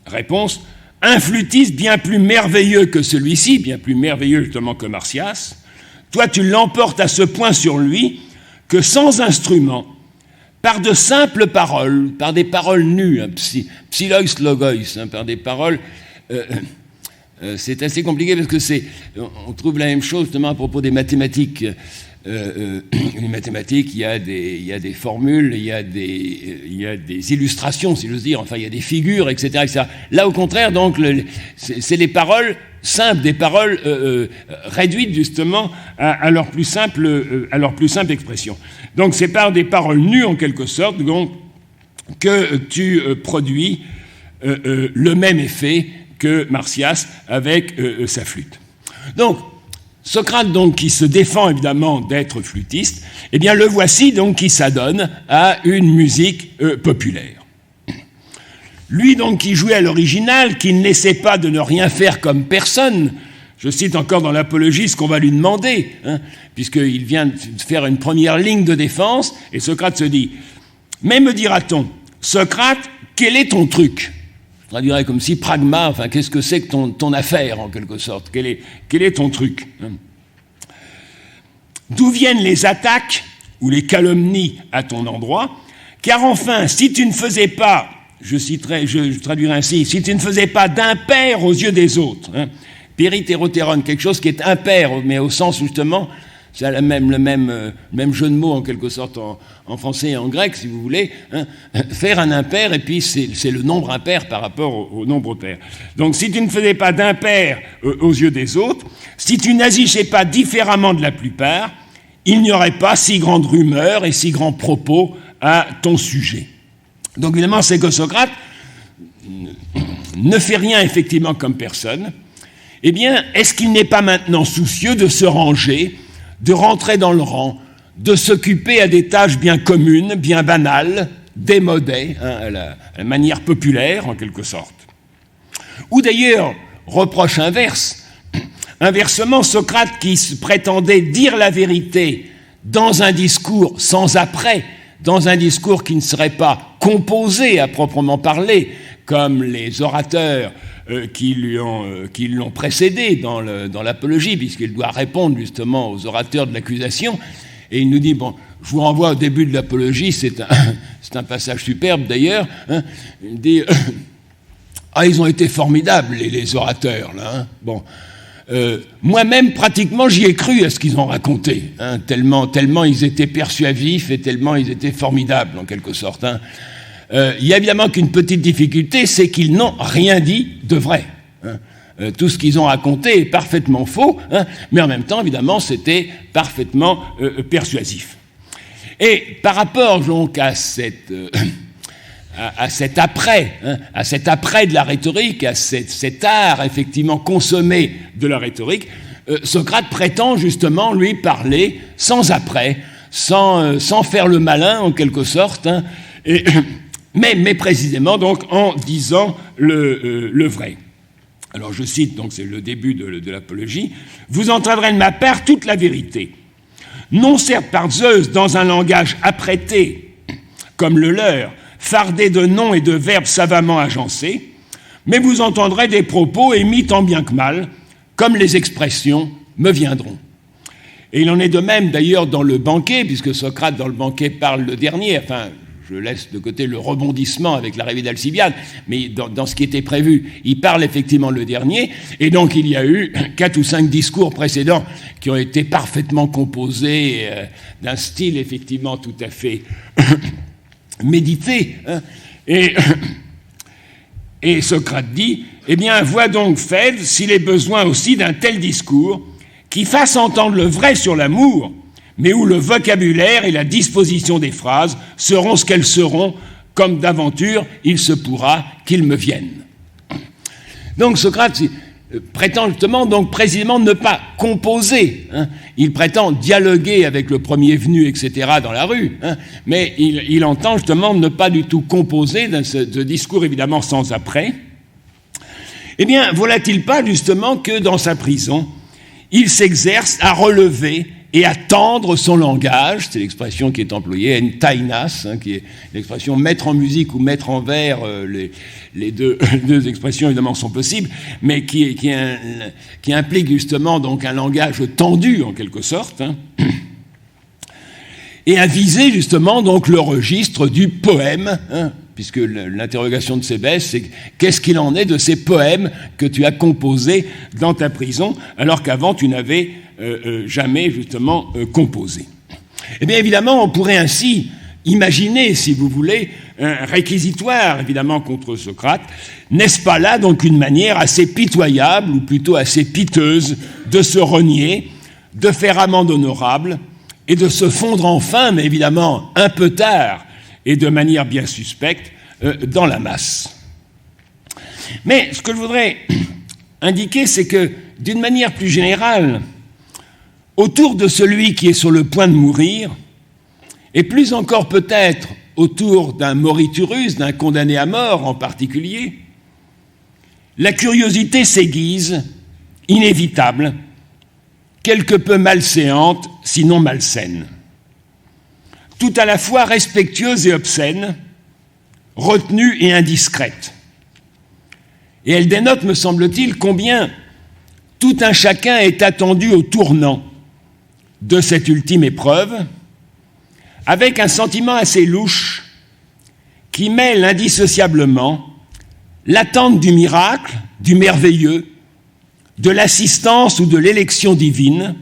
Réponse « Un flûtiste bien plus merveilleux que celui-ci, bien plus merveilleux justement que Marsyas, toi tu l'emportes à ce point sur lui que sans instrument, par de simples paroles, par des paroles nues, psylois logos, par des paroles... c'est assez compliqué parce que on trouve la même chose justement à propos des mathématiques. Les mathématiques, il y a des formules, il y a des illustrations, si j'ose dire, enfin il y a des figures, etc. etc. Là, au contraire, donc, c'est les paroles simples, des paroles réduites justement à leur plus simple expression. Donc, c'est par des paroles nues en quelque sorte donc, que tu produis le même effet que Marsyas avec sa flûte. Donc, Socrate, donc, qui se défend évidemment d'être flûtiste, eh bien, le voici donc qui s'adonne à une musique populaire. Lui, donc, qui jouait à l'original, qui ne laissait pas de ne rien faire comme personne, je cite encore dans l'Apologie ce qu'on va lui demander, puisqu'il vient de faire une première ligne de défense, et Socrate se dit « Mais me dira-t-on, Socrate, quel est ton truc ?» Je traduirais comme si pragma, enfin, qu'est-ce que c'est que ton affaire, en quelque sorte? Quel est ton truc? D'où viennent les attaques ou les calomnies à ton endroit? Car enfin, si tu ne faisais pas, je traduirais ainsi, si tu ne faisais pas d'impair aux yeux des autres, péritérotéron, quelque chose qui est impair, mais au sens justement, c'est le même jeu de mots en quelque sorte en français et en grec, si vous voulez, faire un impair, et puis c'est le nombre impair par rapport au nombre pair. Donc si tu ne faisais pas d'impair aux yeux des autres, si tu n'agissais pas différemment de la plupart, il n'y aurait pas si grande rumeur et si grands propos à ton sujet. Donc évidemment, c'est que Socrate ne fait rien effectivement comme personne. Eh bien, est-ce qu'il n'est pas maintenant soucieux de se ranger, de rentrer dans le rang, de s'occuper à des tâches bien communes, bien banales, démodées, à la manière populaire, en quelque sorte. Ou d'ailleurs, reproche inverse, inversement, Socrate qui prétendait dire la vérité dans un discours sans après, dans un discours qui ne serait pas composé à proprement parler, comme les orateurs qui l'ont précédé dans l'Apologie, puisqu'il doit répondre justement aux orateurs de l'accusation. Et il nous dit, bon, je vous renvoie au début de l'Apologie, c'est un passage superbe d'ailleurs, il dit, ils ont été formidables les orateurs, là. Bon, moi-même, pratiquement, j'y ai cru à ce qu'ils ont raconté, tellement ils étaient persuasifs et tellement ils étaient formidables, en quelque sorte. Il y a évidemment qu'une petite difficulté, c'est qu'ils n'ont rien dit de vrai. Tout ce qu'ils ont raconté est parfaitement faux, mais en même temps, évidemment, c'était parfaitement persuasif. Et par rapport donc à à cet après, à cet après de la rhétorique, à cet art effectivement consommé de la rhétorique, Socrate prétend justement lui parler sans après, sans faire le malin en quelque sorte, mais précisément donc en disant le vrai. Alors je cite, donc c'est le début de l'apologie, « Vous entendrez de ma part toute la vérité, non certes par Zeus dans un langage apprêté, comme le leur, fardé de noms et de verbes savamment agencés, mais vous entendrez des propos émis tant bien que mal, comme les expressions me viendront. » Et il en est de même d'ailleurs dans le banquet, puisque Socrate dans le banquet parle le dernier, enfin je laisse de côté le rebondissement avec l'arrivée d'Alcibiade, mais dans ce qui était prévu, il parle effectivement le dernier, et donc il y a eu 4 ou 5 discours précédents qui ont été parfaitement composés d'un style effectivement tout à fait médité, et Socrate dit, eh bien, vois donc, Phèdre, s'il est besoin aussi d'un tel discours qui fasse entendre le vrai sur l'amour, mais où le vocabulaire et la disposition des phrases seront ce qu'elles seront, comme d'aventure il se pourra qu'ils me viennent. Donc Socrate prétend justement, donc précisément, ne pas composer. Il prétend dialoguer avec le premier venu, etc., dans la rue, mais il entend justement ne pas du tout composer de discours évidemment sans après. Eh bien, voilà-t-il pas justement que dans sa prison, il s'exerce à relever et à tendre son langage, c'est l'expression qui est employée, entainas, qui est l'expression mettre en musique ou mettre en vers, les deux expressions évidemment sont possibles, mais qui implique justement donc un langage tendu en quelque sorte, et à viser justement donc le registre du poème, puisque l'interrogation de Cébès, c'est qu'est-ce qu'il en est de ces poèmes que tu as composés dans ta prison, alors qu'avant tu n'avais jamais justement composé. Eh bien évidemment, on pourrait ainsi imaginer, si vous voulez, un réquisitoire évidemment contre Socrate. N'est-ce pas là donc une manière assez pitoyable, ou plutôt assez piteuse, de se renier, de faire amende honorable, et de se fondre enfin, mais évidemment un peu tard, et de manière bien suspecte, dans la masse. Mais ce que je voudrais indiquer, c'est que, d'une manière plus générale, autour de celui qui est sur le point de mourir, et plus encore peut-être autour d'un moriturus, d'un condamné à mort en particulier, la curiosité s'aiguise, inévitable, quelque peu malséante, sinon malsaine. Tout à la fois respectueuse et obscène, retenue et indiscrète. Et elle dénote, me semble-t-il, combien tout un chacun est attendu au tournant de cette ultime épreuve, avec un sentiment assez louche qui mêle indissociablement l'attente du miracle, du merveilleux, de l'assistance ou de l'élection divine,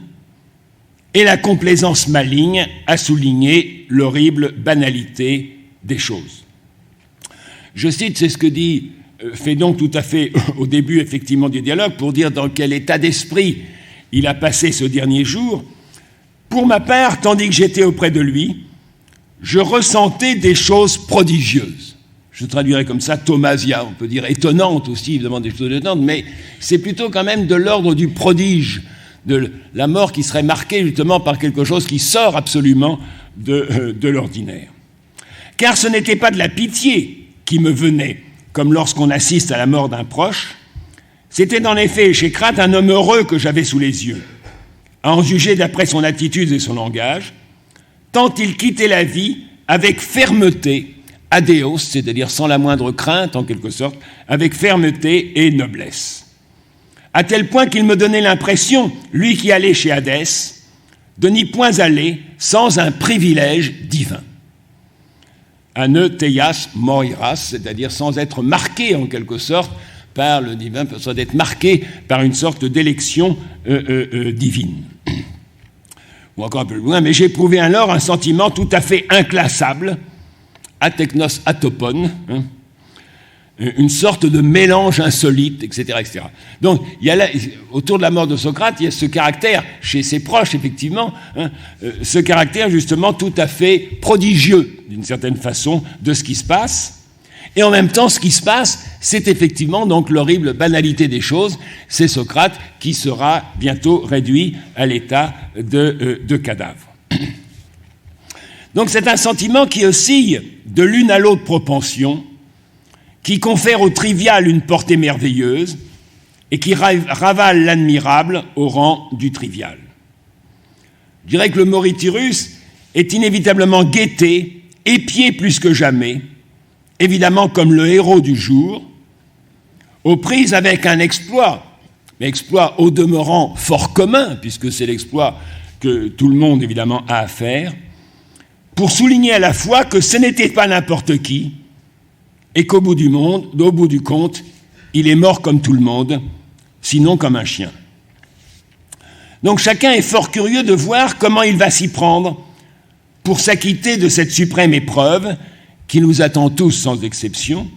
et la complaisance maligne à souligner l'horrible banalité des choses. Je cite, c'est ce que dit Phédon tout à fait au début effectivement du dialogue, pour dire dans quel état d'esprit il a passé ce dernier jour. Pour ma part, tandis que j'étais auprès de lui, je ressentais des choses prodigieuses. Je traduirais comme ça Thomasia, on peut dire étonnante aussi, évidemment des choses étonnantes, mais c'est plutôt quand même de l'ordre du prodige, de la mort qui serait marquée justement par quelque chose qui sort absolument de l'ordinaire. Car ce n'était pas de la pitié qui me venait, comme lorsqu'on assiste à la mort d'un proche, c'était en effet chez Crate un homme heureux que j'avais sous les yeux, à en juger d'après son attitude et son langage, tant il quittait la vie avec fermeté, adéos, c'est-à-dire sans la moindre crainte en quelque sorte, avec fermeté et noblesse. À tel point qu'il me donnait l'impression, lui qui allait chez Hadès, de n'y point aller sans un privilège divin. Ane teias moiras, c'est-à-dire sans être marqué en quelque sorte par le divin, soit d'être marqué par une sorte d'élection divine. Ou encore un peu plus loin, mais j'éprouvais alors un sentiment tout à fait inclassable, ateknos atopon, une sorte de mélange insolite, etc., etc. Donc, il y a là, autour de la mort de Socrate, il y a ce caractère, chez ses proches, effectivement, ce caractère, justement, tout à fait prodigieux, d'une certaine façon, de ce qui se passe, Et en même temps, ce qui se passe, c'est effectivement donc l'horrible banalité des choses. C'est Socrate qui sera bientôt réduit à l'état de cadavre. Donc c'est un sentiment qui oscille de l'une à l'autre propension, qui confère au trivial une portée merveilleuse et qui ravale l'admirable au rang du trivial. Je dirais que le Moritirus est inévitablement guetté, épié plus que jamais, évidemment comme le héros du jour, aux prises avec un exploit, mais exploit au demeurant fort commun, puisque c'est l'exploit que tout le monde évidemment a à faire, pour souligner à la fois que ce n'était pas n'importe qui, et qu'au bout du compte, il est mort comme tout le monde, sinon comme un chien. Donc chacun est fort curieux de voir comment il va s'y prendre pour s'acquitter de cette suprême épreuve qui nous attend tous sans exception.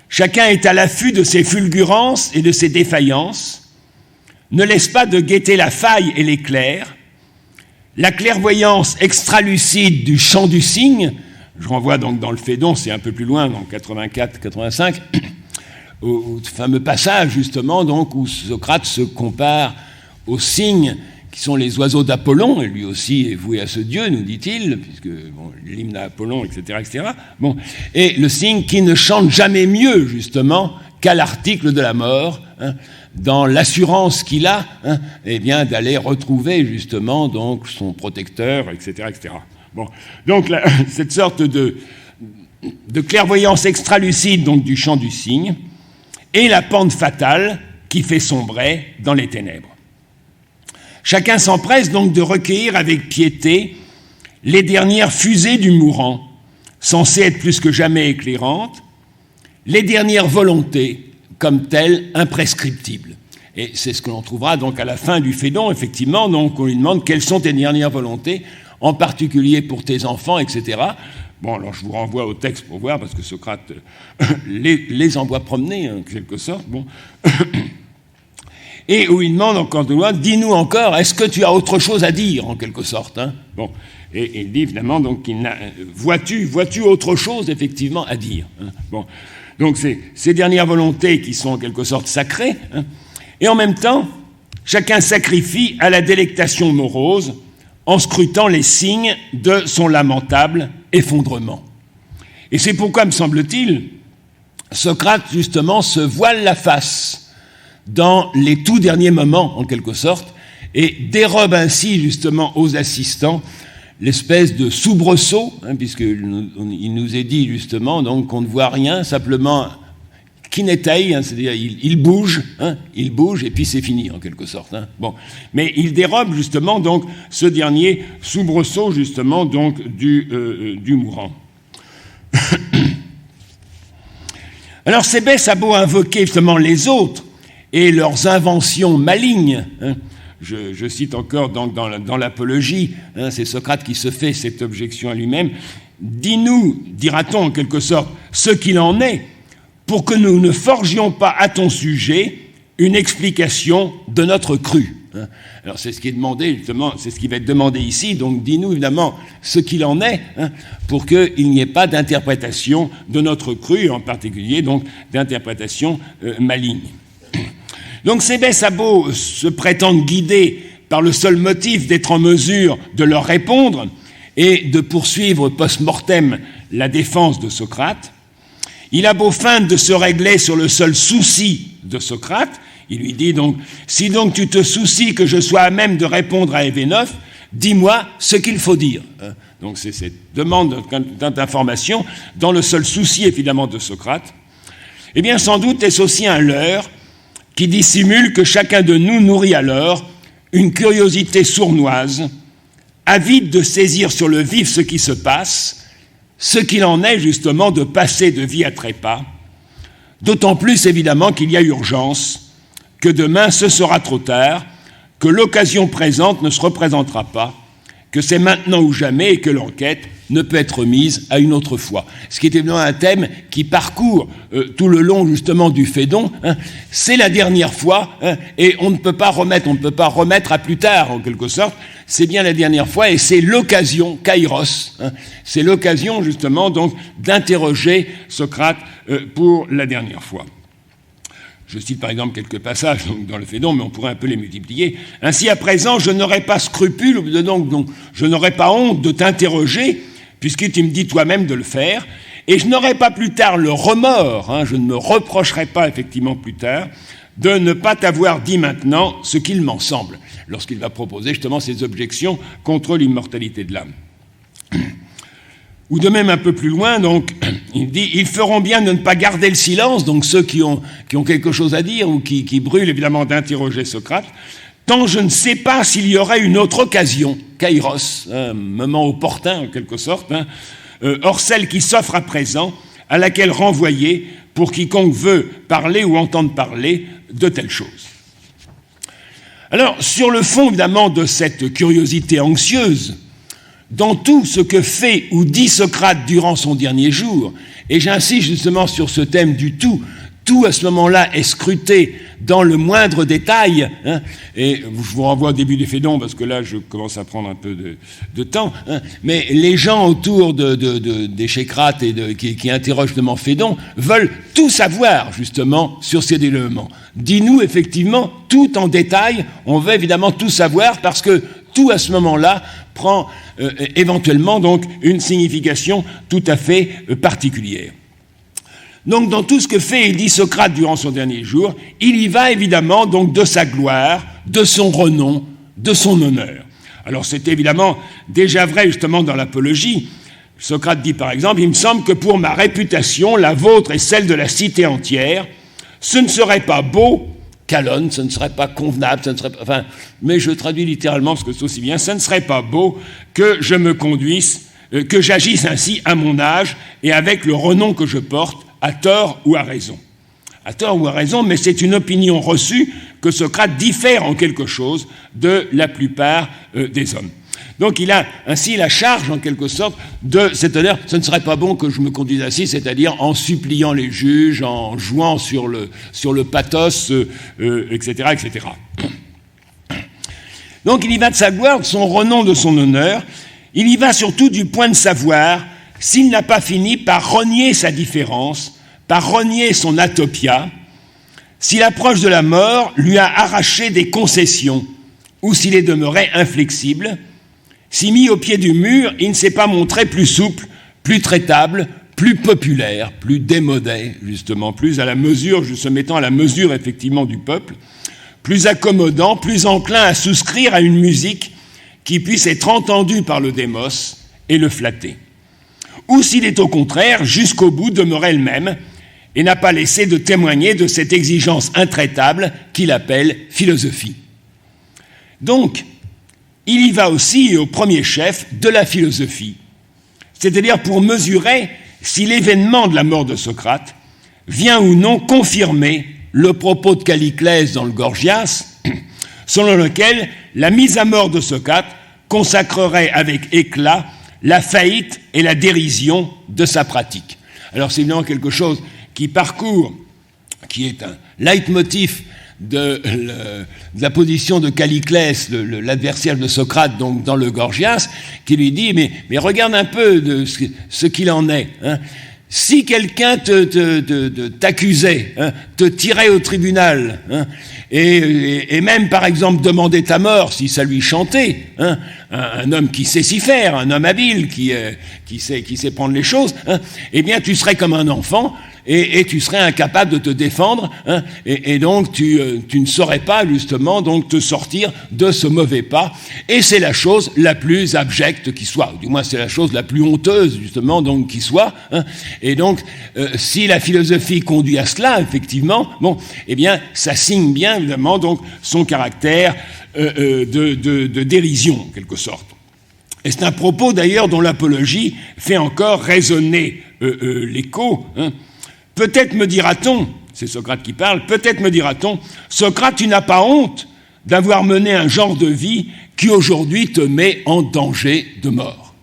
Chacun est à l'affût de ses fulgurances et de ses défaillances, ne laisse pas de guetter la faille et l'éclair, la clairvoyance extralucide du chant du cygne. Je renvoie donc dans le Phédon, c'est un peu plus loin, dans 84-85, au fameux passage justement donc où Socrate se compare aux cygnes qui sont les oiseaux d'Apollon, et lui aussi est voué à ce dieu, nous dit-il, puisque bon, l'hymne à Apollon, etc., etc. Bon, et le cygne qui ne chante jamais mieux justement qu'à l'article de la mort, hein, dans l'assurance qu'il a, hein, eh bien d'aller retrouver justement donc son protecteur, etc., etc. Bon, donc cette sorte de clairvoyance extralucide donc du chant du cygne et la pente fatale qui fait sombrer dans les ténèbres. Chacun s'empresse donc de recueillir avec piété les dernières fusées du mourant, censées être plus que jamais éclairantes, les dernières volontés comme telles imprescriptibles. Et c'est ce que l'on trouvera donc à la fin du Phédon, effectivement, donc on lui demande quelles sont tes dernières volontés, en particulier pour tes enfants, etc. Bon, alors je vous renvoie au texte pour voir, parce que Socrate les envoie promener, en quelque sorte. Bon. Et où il demande encore de loin, dis-nous encore, est-ce que tu as autre chose à dire, en quelque sorte, hein? Bon. Et il dit évidemment, donc, vois-tu autre chose, effectivement, à dire, hein? Bon. Donc, c'est ces dernières volontés qui sont en quelque sorte sacrées, hein? Et en même temps, chacun sacrifie à la délectation morose en scrutant les signes de son lamentable effondrement. Et c'est pourquoi, me semble-t-il, Socrate, justement, se voile la face dans les tout derniers moments, en quelque sorte, et dérobe ainsi, justement, aux assistants l'espèce de soubresaut, hein, puisqu'il nous est dit, justement, donc, qu'on ne voit rien, simplement kinétaï, hein, c'est-à-dire il bouge, et puis c'est fini, en quelque sorte. Hein. Bon. Mais il dérobe, justement, donc, ce dernier soubresaut, justement, donc, du mourant. Alors, Cébès a beau invoquer, justement, les autres, et leurs inventions malignes, hein. Je cite encore dans l'Apologie, hein, c'est Socrate qui se fait cette objection à lui-même. Dis-nous, dira-t-on en quelque sorte, ce qu'il en est, pour que nous ne forgions pas à ton sujet une explication de notre cru. Hein. Alors c'est ce qui est demandé, justement, c'est ce qui va être demandé ici, donc dis-nous évidemment ce qu'il en est, hein, pour qu'il n'y ait pas d'interprétation de notre cru, en particulier donc d'interprétation maligne. Donc Cébès a beau se prétendre guidé par le seul motif d'être en mesure de leur répondre et de poursuivre post-mortem la défense de Socrate, il a beau feindre de se régler sur le seul souci de Socrate, il lui dit donc « Si donc tu te soucies que je sois à même de répondre à Événof, dis-moi ce qu'il faut dire. » Donc c'est cette demande d'information dans le seul souci évidemment de Socrate. Eh bien sans doute est-ce aussi un leurre qui dissimule que chacun de nous nourrit alors une curiosité sournoise, avide de saisir sur le vif ce qui se passe, ce qu'il en est justement de passer de vie à trépas, d'autant plus évidemment qu'il y a urgence, que demain ce sera trop tard, que l'occasion présente ne se représentera pas, que c'est maintenant ou jamais et que l'enquête ne peut être mise à une autre fois. Ce qui est évidemment un thème qui parcourt tout le long justement du Phédon. C'est la dernière fois et on ne peut pas remettre à plus tard en quelque sorte. C'est bien la dernière fois et c'est l'occasion, kairos, c'est l'occasion justement donc d'interroger Socrate pour la dernière fois. Je cite par exemple quelques passages donc, dans le Phédon, mais on pourrait un peu les multiplier. Ainsi, à présent, je n'aurai pas scrupule, donc je n'aurai pas honte de t'interroger, puisque tu me dis toi-même de le faire, et je n'aurai pas plus tard le remords, je ne me reprocherai pas effectivement plus tard, de ne pas t'avoir dit maintenant ce qu'il m'en semble, lorsqu'il va proposer justement ses objections contre l'immortalité de l'âme. Ou de même un peu plus loin, donc, il dit « Ils feront bien de ne pas garder le silence », donc ceux qui ont quelque chose à dire ou qui brûlent évidemment d'interroger Socrate, « tant je ne sais pas s'il y aurait une autre occasion, kairos, un moment opportun en quelque sorte, hors celle qui s'offre à présent, à laquelle renvoyer pour quiconque veut parler ou entendre parler de telles choses. » Alors, sur le fond évidemment de cette curiosité anxieuse, dans tout ce que fait ou dit Socrate durant son dernier jour, et j'insiste justement sur ce thème du tout à ce moment-là est scruté dans le moindre détail, et je vous renvoie au début du Phédon, parce que là je commence à prendre un peu de temps, mais les gens autour d'Échecrate et qui interrogent justement Phédon veulent tout savoir justement sur ces développements. Dis-nous effectivement tout en détail, on veut évidemment tout savoir parce que tout à ce moment-là prend éventuellement donc une signification tout à fait particulière. Donc dans tout ce que fait et dit Socrate durant son dernier jour, il y va évidemment donc de sa gloire, de son renom, de son honneur. Alors c'est évidemment déjà vrai justement dans l'Apologie. Socrate dit par exemple, il me semble que pour ma réputation, la vôtre et celle de la cité entière, ce ne serait pas beau, calonne, ce ne serait pas convenable, ce ne serait pas, enfin, mais je traduis littéralement parce que c'est aussi bien, ce ne serait pas beau que je me conduise, que j'agisse ainsi à mon âge et avec le renom que je porte, à tort ou à raison. À tort ou à raison, mais c'est une opinion reçue que Socrate diffère en quelque chose de la plupart des hommes. Donc il a ainsi la charge, en quelque sorte, de cet honneur. Ce ne serait pas bon que je me conduise ainsi, c'est-à-dire en suppliant les juges, en jouant sur le pathos, etc., etc. Donc il y va de sa gloire, de son renom, de son honneur. Il y va surtout du point de savoir s'il n'a pas fini par renier sa différence, par renier son atopia, si l'approche de la mort lui a arraché des concessions, ou s'il est demeuré inflexible, si mis au pied du mur, il ne s'est pas montré plus souple, plus traitable, plus populaire, plus démodé, justement, plus à la mesure, se mettant à la mesure effectivement du peuple, plus accommodant, plus enclin à souscrire à une musique qui puisse être entendue par le démos et le flatter. Ou s'il est au contraire, jusqu'au bout, demeuré le même et n'a pas laissé de témoigner de cette exigence intraitable qu'il appelle philosophie. Donc, il y va aussi, au premier chef, de la philosophie, c'est-à-dire pour mesurer si l'événement de la mort de Socrate vient ou non confirmer le propos de Calliclès dans le Gorgias, selon lequel la mise à mort de Socrate consacrerait avec éclat la faillite et la dérision de sa pratique. Alors c'est évidemment quelque chose qui parcourt, qui est un leitmotiv de la position de Calliclès, l'adversaire de Socrate, donc dans le Gorgias, qui lui dit mais regarde un peu de ce qu'il en est. Si quelqu'un t'accusait, te tirait au tribunal, et même par exemple demandait ta mort si ça lui chantait, un homme qui sait s'y faire, un homme habile qui sait prendre les choses, eh bien tu serais comme un enfant et tu serais incapable de te défendre, et donc tu ne saurais pas justement donc te sortir de ce mauvais pas, et c'est la chose la plus abjecte qui soit, ou du moins c'est la chose la plus honteuse justement donc qui soit, et donc si la philosophie conduit à cela effectivement, bon, eh bien ça signe bien évidemment donc son caractère de dérision en quelque sorte. Et c'est un propos d'ailleurs dont l'Apologie fait encore résonner l'écho. Peut-être me dira-t-on, c'est Socrate qui parle, peut-être me dira-t-on, Socrate, tu n'as pas honte d'avoir mené un genre de vie qui aujourd'hui te met en danger de mort.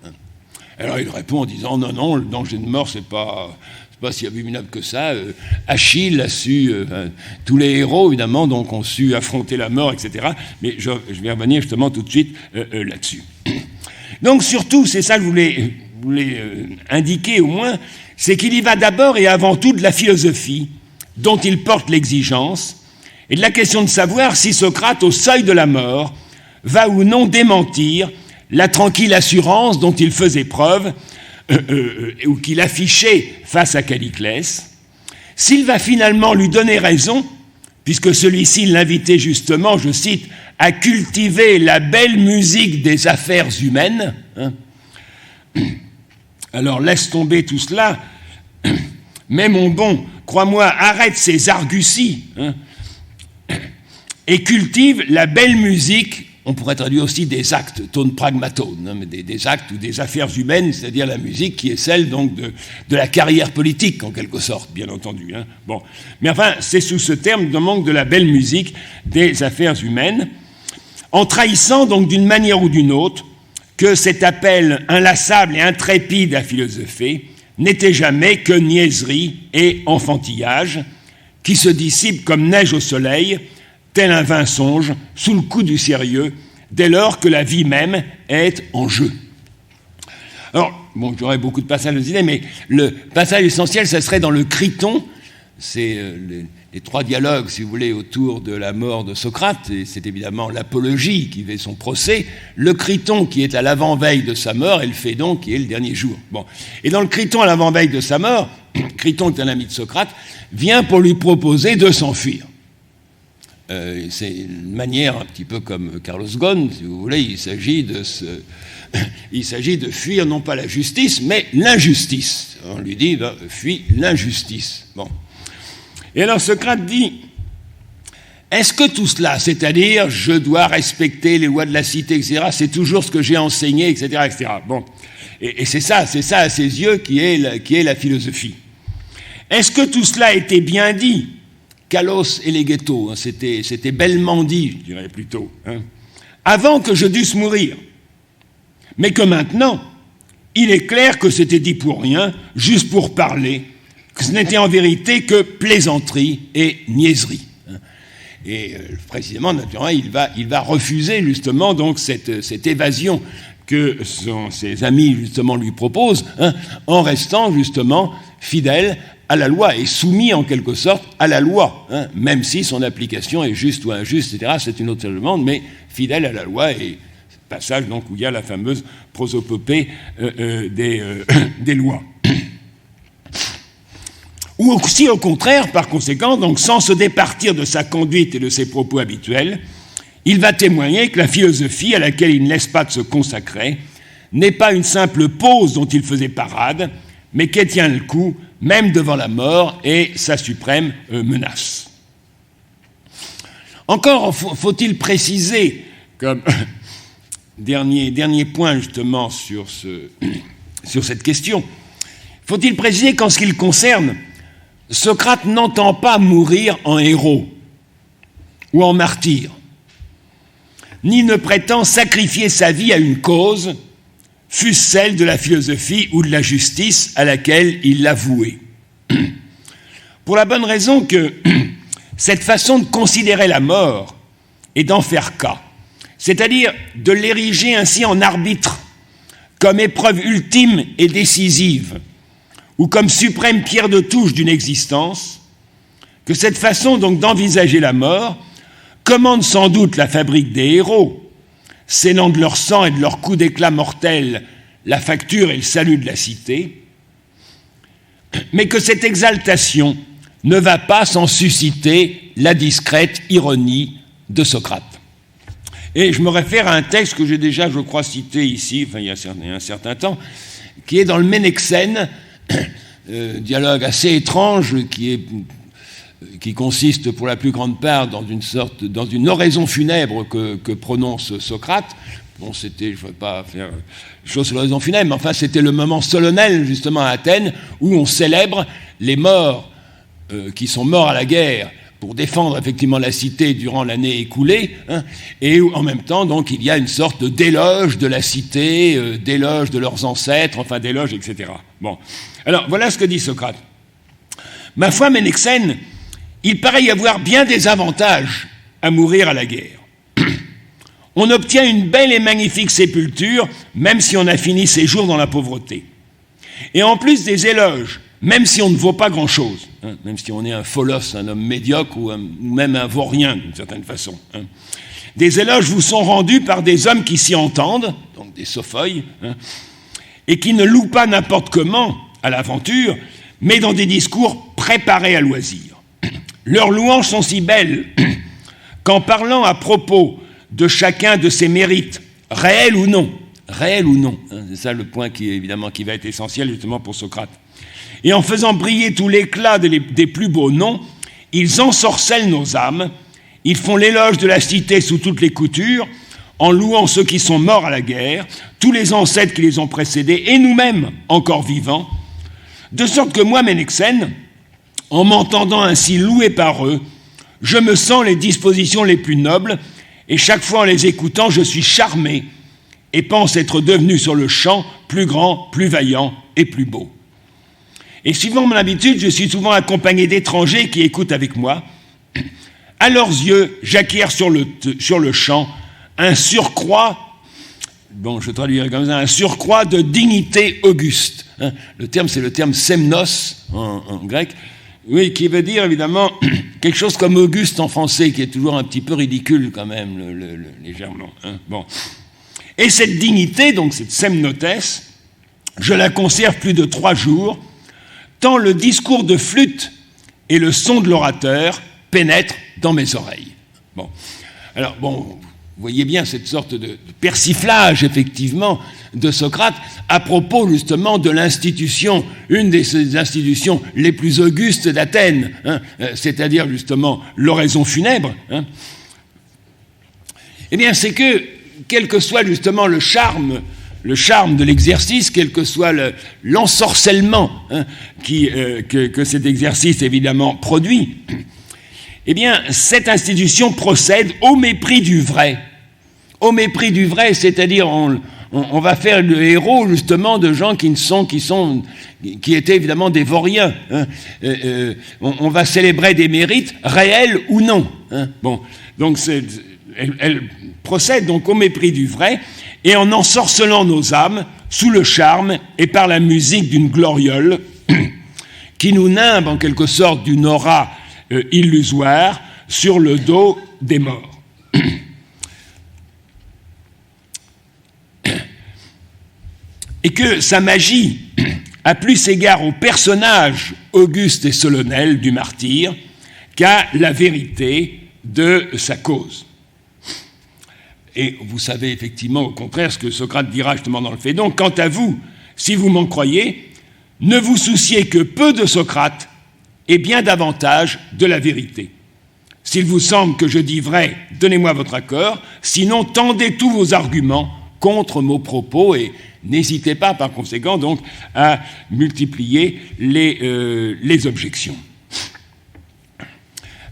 Alors il répond en disant non, le danger de mort, c'est pas si abominable que ça. Achille a su, tous les héros évidemment donc ont su affronter la mort, etc. Mais je vais revenir justement tout de suite là-dessus. Donc surtout, c'est ça que je voulais indiquer au moins, c'est qu'il y va d'abord et avant tout de la philosophie dont il porte l'exigence et de la question de savoir si Socrate, au seuil de la mort, va ou non démentir la tranquille assurance dont il faisait preuve ou qu'il affichait face à Calliclès, s'il va finalement lui donner raison, puisque celui-ci l'invitait justement, je cite, à cultiver la belle musique des affaires humaines. Alors laisse tomber tout cela, mais mon bon, crois-moi, arrête ces arguties et cultive la belle musique. On pourrait traduire aussi des actes, ton pragmatone, mais des actes ou des affaires humaines, c'est-à-dire la musique qui est celle donc de la carrière politique, en quelque sorte, bien entendu. Bon. Mais enfin, c'est sous ce terme donc de la belle musique des affaires humaines, en trahissant donc d'une manière ou d'une autre que cet appel inlassable et intrépide à philosopher n'était jamais que niaiserie et enfantillage, qui se dissipent comme neige au soleil, tel un vain songe, sous le coup du sérieux, dès lors que la vie même est en jeu. Alors, bon, j'aurais beaucoup de passages à citer, mais le passage essentiel, ça serait dans le Criton. C'est les trois dialogues, si vous voulez, autour de la mort de Socrate, et c'est évidemment l'apologie qui fait son procès, le Criton qui est à l'avant-veille de sa mort, et le Phédon qui est le dernier jour. Bon. Et dans le Criton à l'avant-veille de sa mort, Criton est un ami de Socrate, vient pour lui proposer de s'enfuir. C'est une manière un petit peu comme Carlos Ghosn, si vous voulez, il s'agit de fuir non pas la justice, mais l'injustice. On lui dit, fuis l'injustice. Bon. Et alors Socrate dit, est-ce que tout cela, c'est-à-dire je dois respecter les lois de la cité, etc., c'est toujours ce que j'ai enseigné, etc., etc. Bon. Et c'est ça à ses yeux qui est la philosophie. Est-ce que tout cela était bien dit? Kalos elegeto, c'était bellement dit, je dirais plutôt, avant que je dusse mourir. Mais que maintenant, il est clair que c'était dit pour rien, juste pour parler, que ce n'était en vérité que plaisanterie et niaiserie. Et précisément, naturellement, il va refuser justement donc cette évasion que ses amis justement lui proposent, en restant justement fidèle à la loi et soumis en quelque sorte à la loi, même si son application est juste ou injuste, etc. C'est une autre demande, mais fidèle à la loi, et passage donc où il y a la fameuse prosopopée des lois. Ou aussi au contraire, par conséquent, donc sans se départir de sa conduite et de ses propos habituels, il va témoigner que la philosophie à laquelle il ne laisse pas de se consacrer n'est pas une simple pose dont il faisait parade, mais qu'elle tient le coup même devant la mort et sa suprême menace. Encore faut-il préciser, comme dernier point justement sur cette question, faut-il préciser qu'en ce qui le concerne, Socrate n'entend pas mourir en héros ou en martyr, ni ne prétend sacrifier sa vie à une cause, fût-ce celle de la philosophie ou de la justice à laquelle il l'a vouée. Pour la bonne raison que cette façon de considérer la mort et d'en faire cas, c'est-à-dire de l'ériger ainsi en arbitre, comme épreuve ultime et décisive, ou comme suprême pierre de touche d'une existence, que cette façon donc d'envisager la mort commande sans doute la fabrique des héros, scénant de leur sang et de leurs coups d'éclat mortels la facture et le salut de la cité, mais que cette exaltation ne va pas sans susciter la discrète ironie de Socrate. Et je me réfère à un texte que j'ai déjà, je crois, cité ici, il y a un certain temps, qui est dans le Ménexène, dialogue assez étrange qui consiste pour la plus grande part dans une oraison funèbre que prononce Socrate. Bon, je ne vais pas faire chose sur l'oraison funèbre, mais enfin, c'était le moment solennel, justement, à Athènes, où on célèbre les morts qui sont morts à la guerre pour défendre effectivement la cité durant l'année écoulée, hein, et où, en même temps, donc, il y a une sorte d'éloge de la cité, d'éloge de leurs ancêtres, enfin d'éloge, etc. Bon. Alors, voilà ce que dit Socrate. Ma foi, Ménexène, il paraît y avoir bien des avantages à mourir à la guerre. On obtient une belle et magnifique sépulture, même si on a fini ses jours dans la pauvreté. Et en plus des éloges, même si on ne vaut pas grand-chose, hein, même si on est un folos, un homme médiocre ou même un vaurien d'une certaine façon. Hein. Des éloges vous sont rendus par des hommes qui s'y entendent, donc des sophoi, hein, et qui ne louent pas n'importe comment à l'aventure, mais dans des discours préparés à loisir. Leurs louanges sont si belles qu'en parlant à propos de chacun de ses mérites, réels ou non, hein, c'est ça le point qui va être essentiel justement pour Socrate. Et en faisant briller tout l'éclat des plus beaux noms, ils ensorcellent nos âmes, ils font l'éloge de la cité sous toutes les coutures, en louant ceux qui sont morts à la guerre, tous les ancêtres qui les ont précédés, et nous-mêmes, encore vivants, de sorte que moi, Ménexène, en m'entendant ainsi loué par eux, je me sens les dispositions les plus nobles, et chaque fois en les écoutant, je suis charmé, et pense être devenu sur le champ plus grand, plus vaillant et plus beau. Et suivant mon habitude, je suis souvent accompagné d'étrangers qui écoutent avec moi. À leurs yeux, j'acquiers sur le champ un surcroît, je traduirai comme ça, un surcroît de dignité auguste. Hein, le terme, c'est le terme semnos en grec, oui, qui veut dire évidemment quelque chose comme auguste en français, qui est toujours un petit peu ridicule quand même, légèrement. Hein, bon. Et cette dignité, donc cette semnotes, je la conserve plus de 3 jours, tant le discours de flûte et le son de l'orateur pénètrent dans mes oreilles. Bon. Alors, vous voyez bien cette sorte de persiflage, effectivement, de Socrate à propos, justement, de l'institution, une des institutions les plus augustes d'Athènes, hein, c'est-à-dire, justement, l'oraison funèbre. Hein. Eh bien, c'est que, quel que soit, justement, le charme de l'exercice, quel que soit l'ensorcellement hein, que cet exercice évidemment produit, eh bien, cette institution procède au mépris du vrai. Au mépris du vrai, c'est-à-dire on va faire le héros justement de gens qui étaient évidemment des vauriens. Hein. On va célébrer des mérites réels ou non. Hein. Bon, donc elle procède donc au mépris du vrai, et en ensorcelant nos âmes sous le charme et par la musique d'une gloriole qui nous nimbe en quelque sorte d'une aura illusoire sur le dos des morts. Et que sa magie a plus égard au personnage auguste et solennel du martyr qu'à la vérité de sa cause. Et vous savez effectivement au contraire ce que Socrate dira justement dans le Phédon. Quant à vous, si vous m'en croyez, ne vous souciez que peu de Socrate et bien davantage de la vérité. S'il vous semble que je dis vrai, donnez-moi votre accord, sinon tendez tous vos arguments contre nos propos et n'hésitez pas par conséquent donc à multiplier les objections.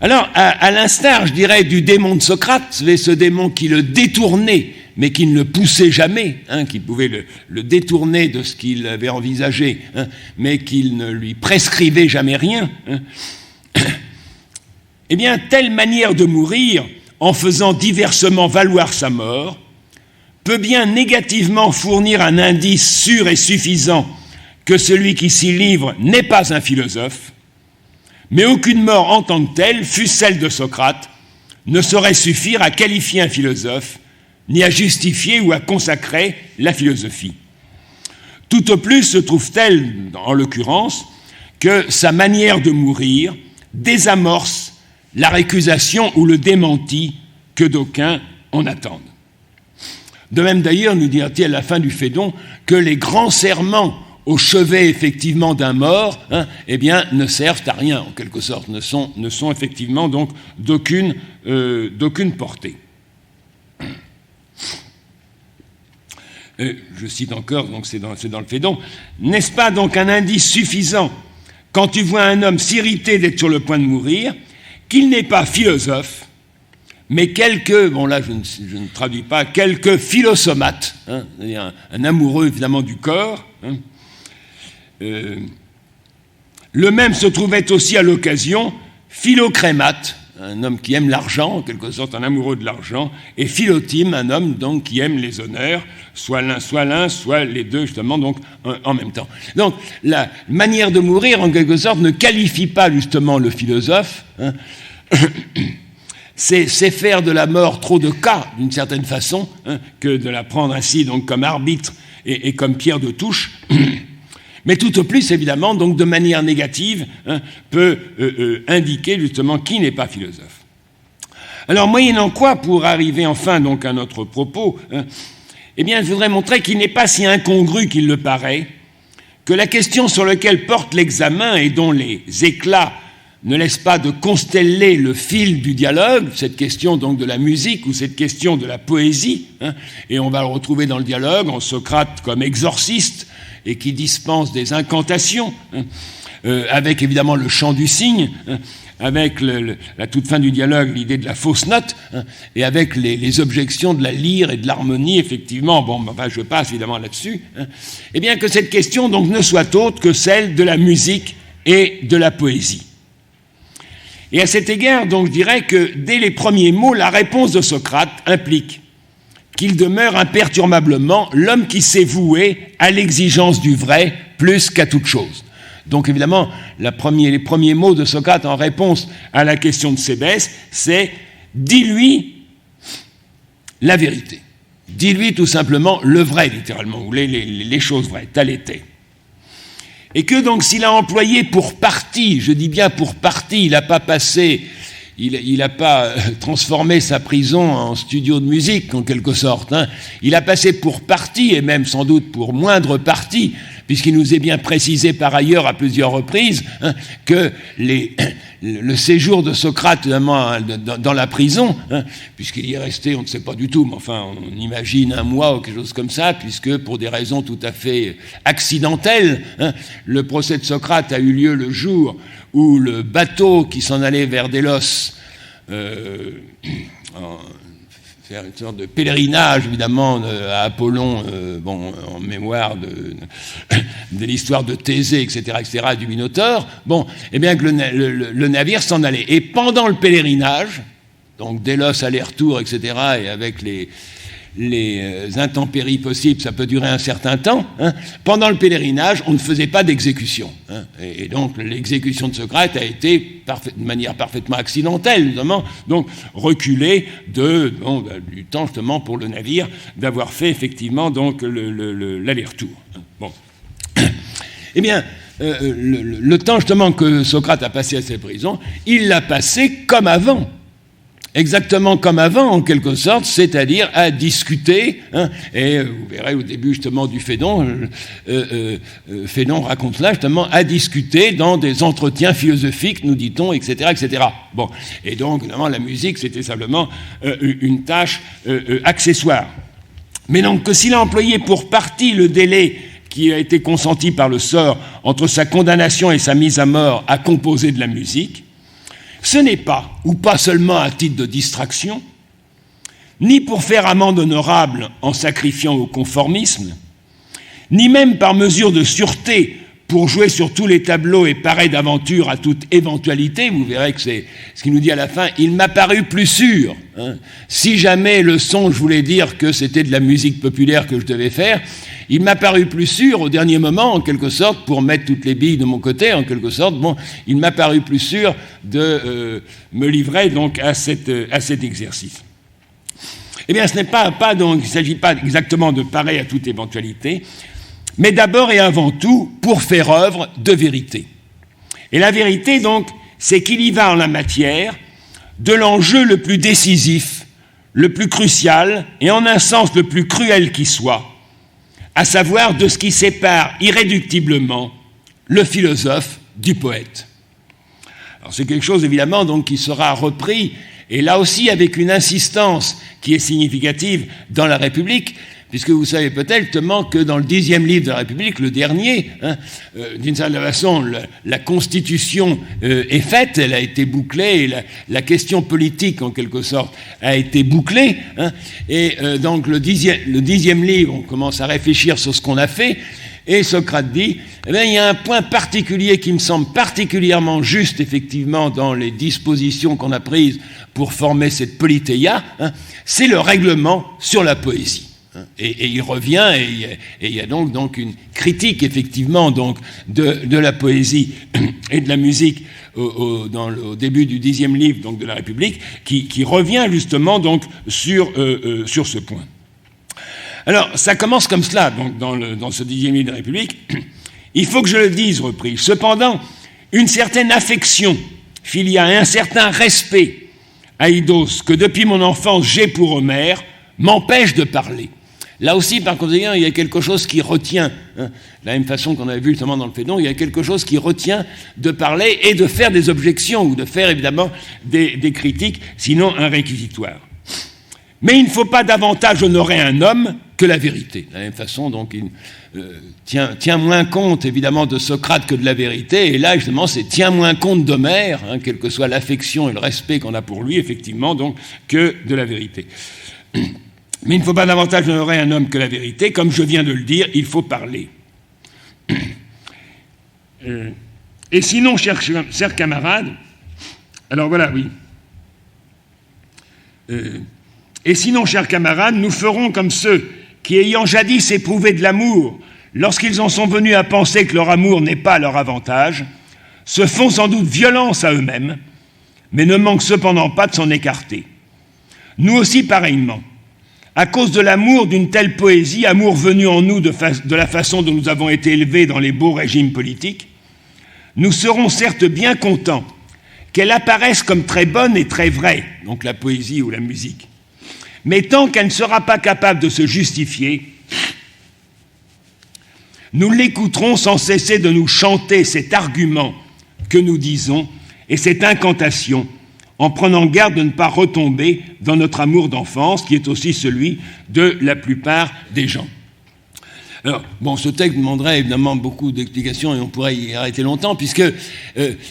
Alors, à l'instar, je dirais, du démon de Socrate, ce démon qui le détournait, mais qui ne le poussait jamais, hein, qui pouvait le détourner de ce qu'il avait envisagé, hein, mais qu'il ne lui prescrivait jamais rien, hein. Eh bien, telle manière de mourir, en faisant diversement valoir sa mort, peut bien négativement fournir un indice sûr et suffisant que celui qui s'y livre n'est pas un philosophe, mais aucune mort en tant que telle, fût-ce celle de Socrate, ne saurait suffire à qualifier un philosophe, ni à justifier ou à consacrer la philosophie. Tout au plus se trouve-t-elle, en l'occurrence, que sa manière de mourir désamorce la récusation ou le démenti que d'aucuns en attendent. De même d'ailleurs, nous dira-t-il à la fin du Phédon, que les grands serments au chevet effectivement d'un mort, hein, eh bien, ne servent à rien, en quelque sorte, ne sont effectivement donc d'aucune portée. Je cite encore, donc c'est dans le Phédon, n'est-ce pas donc un indice suffisant quand tu vois un homme s'irriter d'être sur le point de mourir, qu'il n'est pas philosophe, mais quelques, bon là je ne traduis pas, quelques philosomates, hein, c'est-à-dire un amoureux évidemment du corps. Hein. Le même se trouvait aussi à l'occasion Philocrémate, un homme qui aime l'argent, en quelque sorte un amoureux de l'argent, et Philotime, un homme donc qui aime les honneurs, soit l'un, soit les deux, justement, donc en même temps. Donc la manière de mourir, en quelque sorte, ne qualifie pas justement le philosophe. Hein. C'est faire de la mort trop de cas, d'une certaine façon, hein, que de la prendre ainsi donc comme arbitre et comme pierre de touche. Mais tout au plus, évidemment, donc de manière négative, hein, peut indiquer justement qui n'est pas philosophe. Alors, moyennant quoi, pour arriver enfin donc à notre propos, hein, eh bien, je voudrais montrer qu'il n'est pas si incongru qu'il le paraît, que la question sur laquelle porte l'examen et dont les éclats ne laissent pas de consteller le fil du dialogue, cette question donc de la musique ou cette question de la poésie, hein, et on va le retrouver dans le dialogue, en Socrate comme exorciste, et qui dispense des incantations, hein, avec évidemment le chant du cygne, hein, avec la toute fin du dialogue, l'idée de la fausse note, hein, et avec les objections de la lyre et de l'harmonie, effectivement, bon, enfin, je passe évidemment là-dessus, hein, eh bien que cette question donc ne soit autre que celle de la musique et de la poésie. Et à cet égard, donc, je dirais que dès les premiers mots, la réponse de Socrate implique qu'il demeure imperturbablement l'homme qui s'est voué à l'exigence du vrai plus qu'à toute chose. Donc évidemment, les premiers mots de Socrate en réponse à la question de Cébès, c'est « dis-lui la vérité ». Dis-lui tout simplement le vrai, littéralement, ou les choses vraies, tel était. Et que donc s'il a employé pour partie, je dis bien pour partie, il n'a pas passé... Il n'a pas transformé sa prison en studio de musique, en quelque sorte. Hein. Il a passé pour partie, et même sans doute pour moindre partie, puisqu'il nous est bien précisé par ailleurs à plusieurs reprises, hein, que le séjour de Socrate dans la prison, hein, puisqu'il y est resté, on ne sait pas du tout, mais enfin on imagine un mois ou quelque chose comme ça, puisque pour des raisons tout à fait accidentelles, hein, le procès de Socrate a eu lieu le jour où le bateau qui s'en allait vers Délos faire une sorte de pèlerinage, évidemment, à Apollon, en mémoire de l'histoire de Thésée, etc., du Minotaure, bon, eh bien que le navire s'en allait. Et pendant le pèlerinage, donc Délos aller-retour, etc., et avec les intempéries possibles, ça peut durer un certain temps, hein. Pendant le pèlerinage, on ne faisait pas d'exécution. Hein. Et donc, l'exécution de Socrate a été, de manière parfaitement accidentelle, évidemment, donc reculée du temps, justement, pour le navire, d'avoir fait, effectivement, donc, l'aller-retour. Bon. Eh bien, le temps, justement, que Socrate a passé à cette prison, il l'a passé comme avant. Exactement comme avant, en quelque sorte, c'est-à-dire à discuter, hein, et vous verrez au début justement du Phédon, Phédon raconte là justement, à discuter dans des entretiens philosophiques, nous dit-on, etc., etc. Bon, et donc, évidemment, la musique, c'était simplement une tâche accessoire. Mais donc, que s'il a employé pour partie le délai qui a été consenti par le sort entre sa condamnation et sa mise à mort à composer de la musique, ce n'est pas, ou pas seulement à titre de distraction, ni pour faire amende honorable en sacrifiant au conformisme, ni même par mesure de sûreté pour jouer sur tous les tableaux et parer d'aventure à toute éventualité. Vous verrez que c'est ce qu'il nous dit à la fin, il m'a paru plus sûr. Hein. Si jamais le son, je voulais dire que c'était de la musique populaire que je devais faire, il m'a paru plus sûr au dernier moment, en quelque sorte, pour mettre toutes les billes de mon côté, en quelque sorte, bon, il m'a paru plus sûr de me livrer donc à cet exercice. Eh bien, ce n'est pas donc, il ne s'agit pas exactement de parer à toute éventualité, mais d'abord et avant tout pour faire œuvre de vérité. Et la vérité, donc, c'est qu'il y va en la matière de l'enjeu le plus décisif, le plus crucial, et en un sens le plus cruel qui soit, à savoir de ce qui sépare irréductiblement le philosophe du poète. Alors c'est quelque chose évidemment donc qui sera repris, et là aussi avec une insistance qui est significative dans la République, puisque vous savez peut-être justement que dans le 10e livre de la République, le dernier, d'une certaine façon, la Constitution est faite, elle a été bouclée, et la question politique, en quelque sorte, a été bouclée, et donc le 10e livre, on commence à réfléchir sur ce qu'on a fait, et Socrate dit, eh bien, il y a un point particulier qui me semble particulièrement juste, effectivement, dans les dispositions qu'on a prises pour former cette politeia, c'est le règlement sur la poésie. Et il revient, et il y a donc une critique, effectivement, donc, de la poésie et de la musique au début du 10e livre donc, de la République, qui revient justement donc, sur ce point. Alors, ça commence comme cela, donc, dans ce 10e livre de la République. Il faut que je le dise, repris. Cependant, une certaine affection filiale, un certain respect, Aïdos, que depuis mon enfance j'ai pour Homère, m'empêche de parler. Là aussi, par conséquent, il y a quelque chose qui retient, de la même façon qu'on avait vu justement dans le Phédon, il y a quelque chose qui retient de parler et de faire des objections, ou de faire évidemment des critiques, sinon un réquisitoire. Mais il ne faut pas davantage honorer un homme que la vérité. De la même façon, donc, il tient moins compte, évidemment, de Socrate que de la vérité, et là, justement, c'est tient moins compte d'Homère, quelle que soit l'affection et le respect qu'on a pour lui, effectivement, donc, que de la vérité. Mais il ne faut pas davantage honorer un homme que la vérité, comme je viens de le dire, il faut parler. Et sinon, chers camarades, alors voilà, oui. Et sinon, chers camarades, nous ferons comme ceux qui, ayant jadis éprouvé de l'amour, lorsqu'ils en sont venus à penser que leur amour n'est pas à leur avantage, se font sans doute violence à eux-mêmes, mais ne manquent cependant pas de s'en écarter. Nous aussi, pareillement, à cause de l'amour d'une telle poésie, amour venu en nous de la façon dont nous avons été élevés dans les beaux régimes politiques, nous serons certes bien contents qu'elle apparaisse comme très bonne et très vraie, donc la poésie ou la musique. Mais tant qu'elle ne sera pas capable de se justifier, nous l'écouterons sans cesser de nous chanter cet argument que nous disons et cette incantation, en prenant garde de ne pas retomber dans notre amour d'enfance, qui est aussi celui de la plupart des gens. Alors, bon, ce texte demanderait évidemment beaucoup d'explications et on pourrait y arrêter longtemps, puisque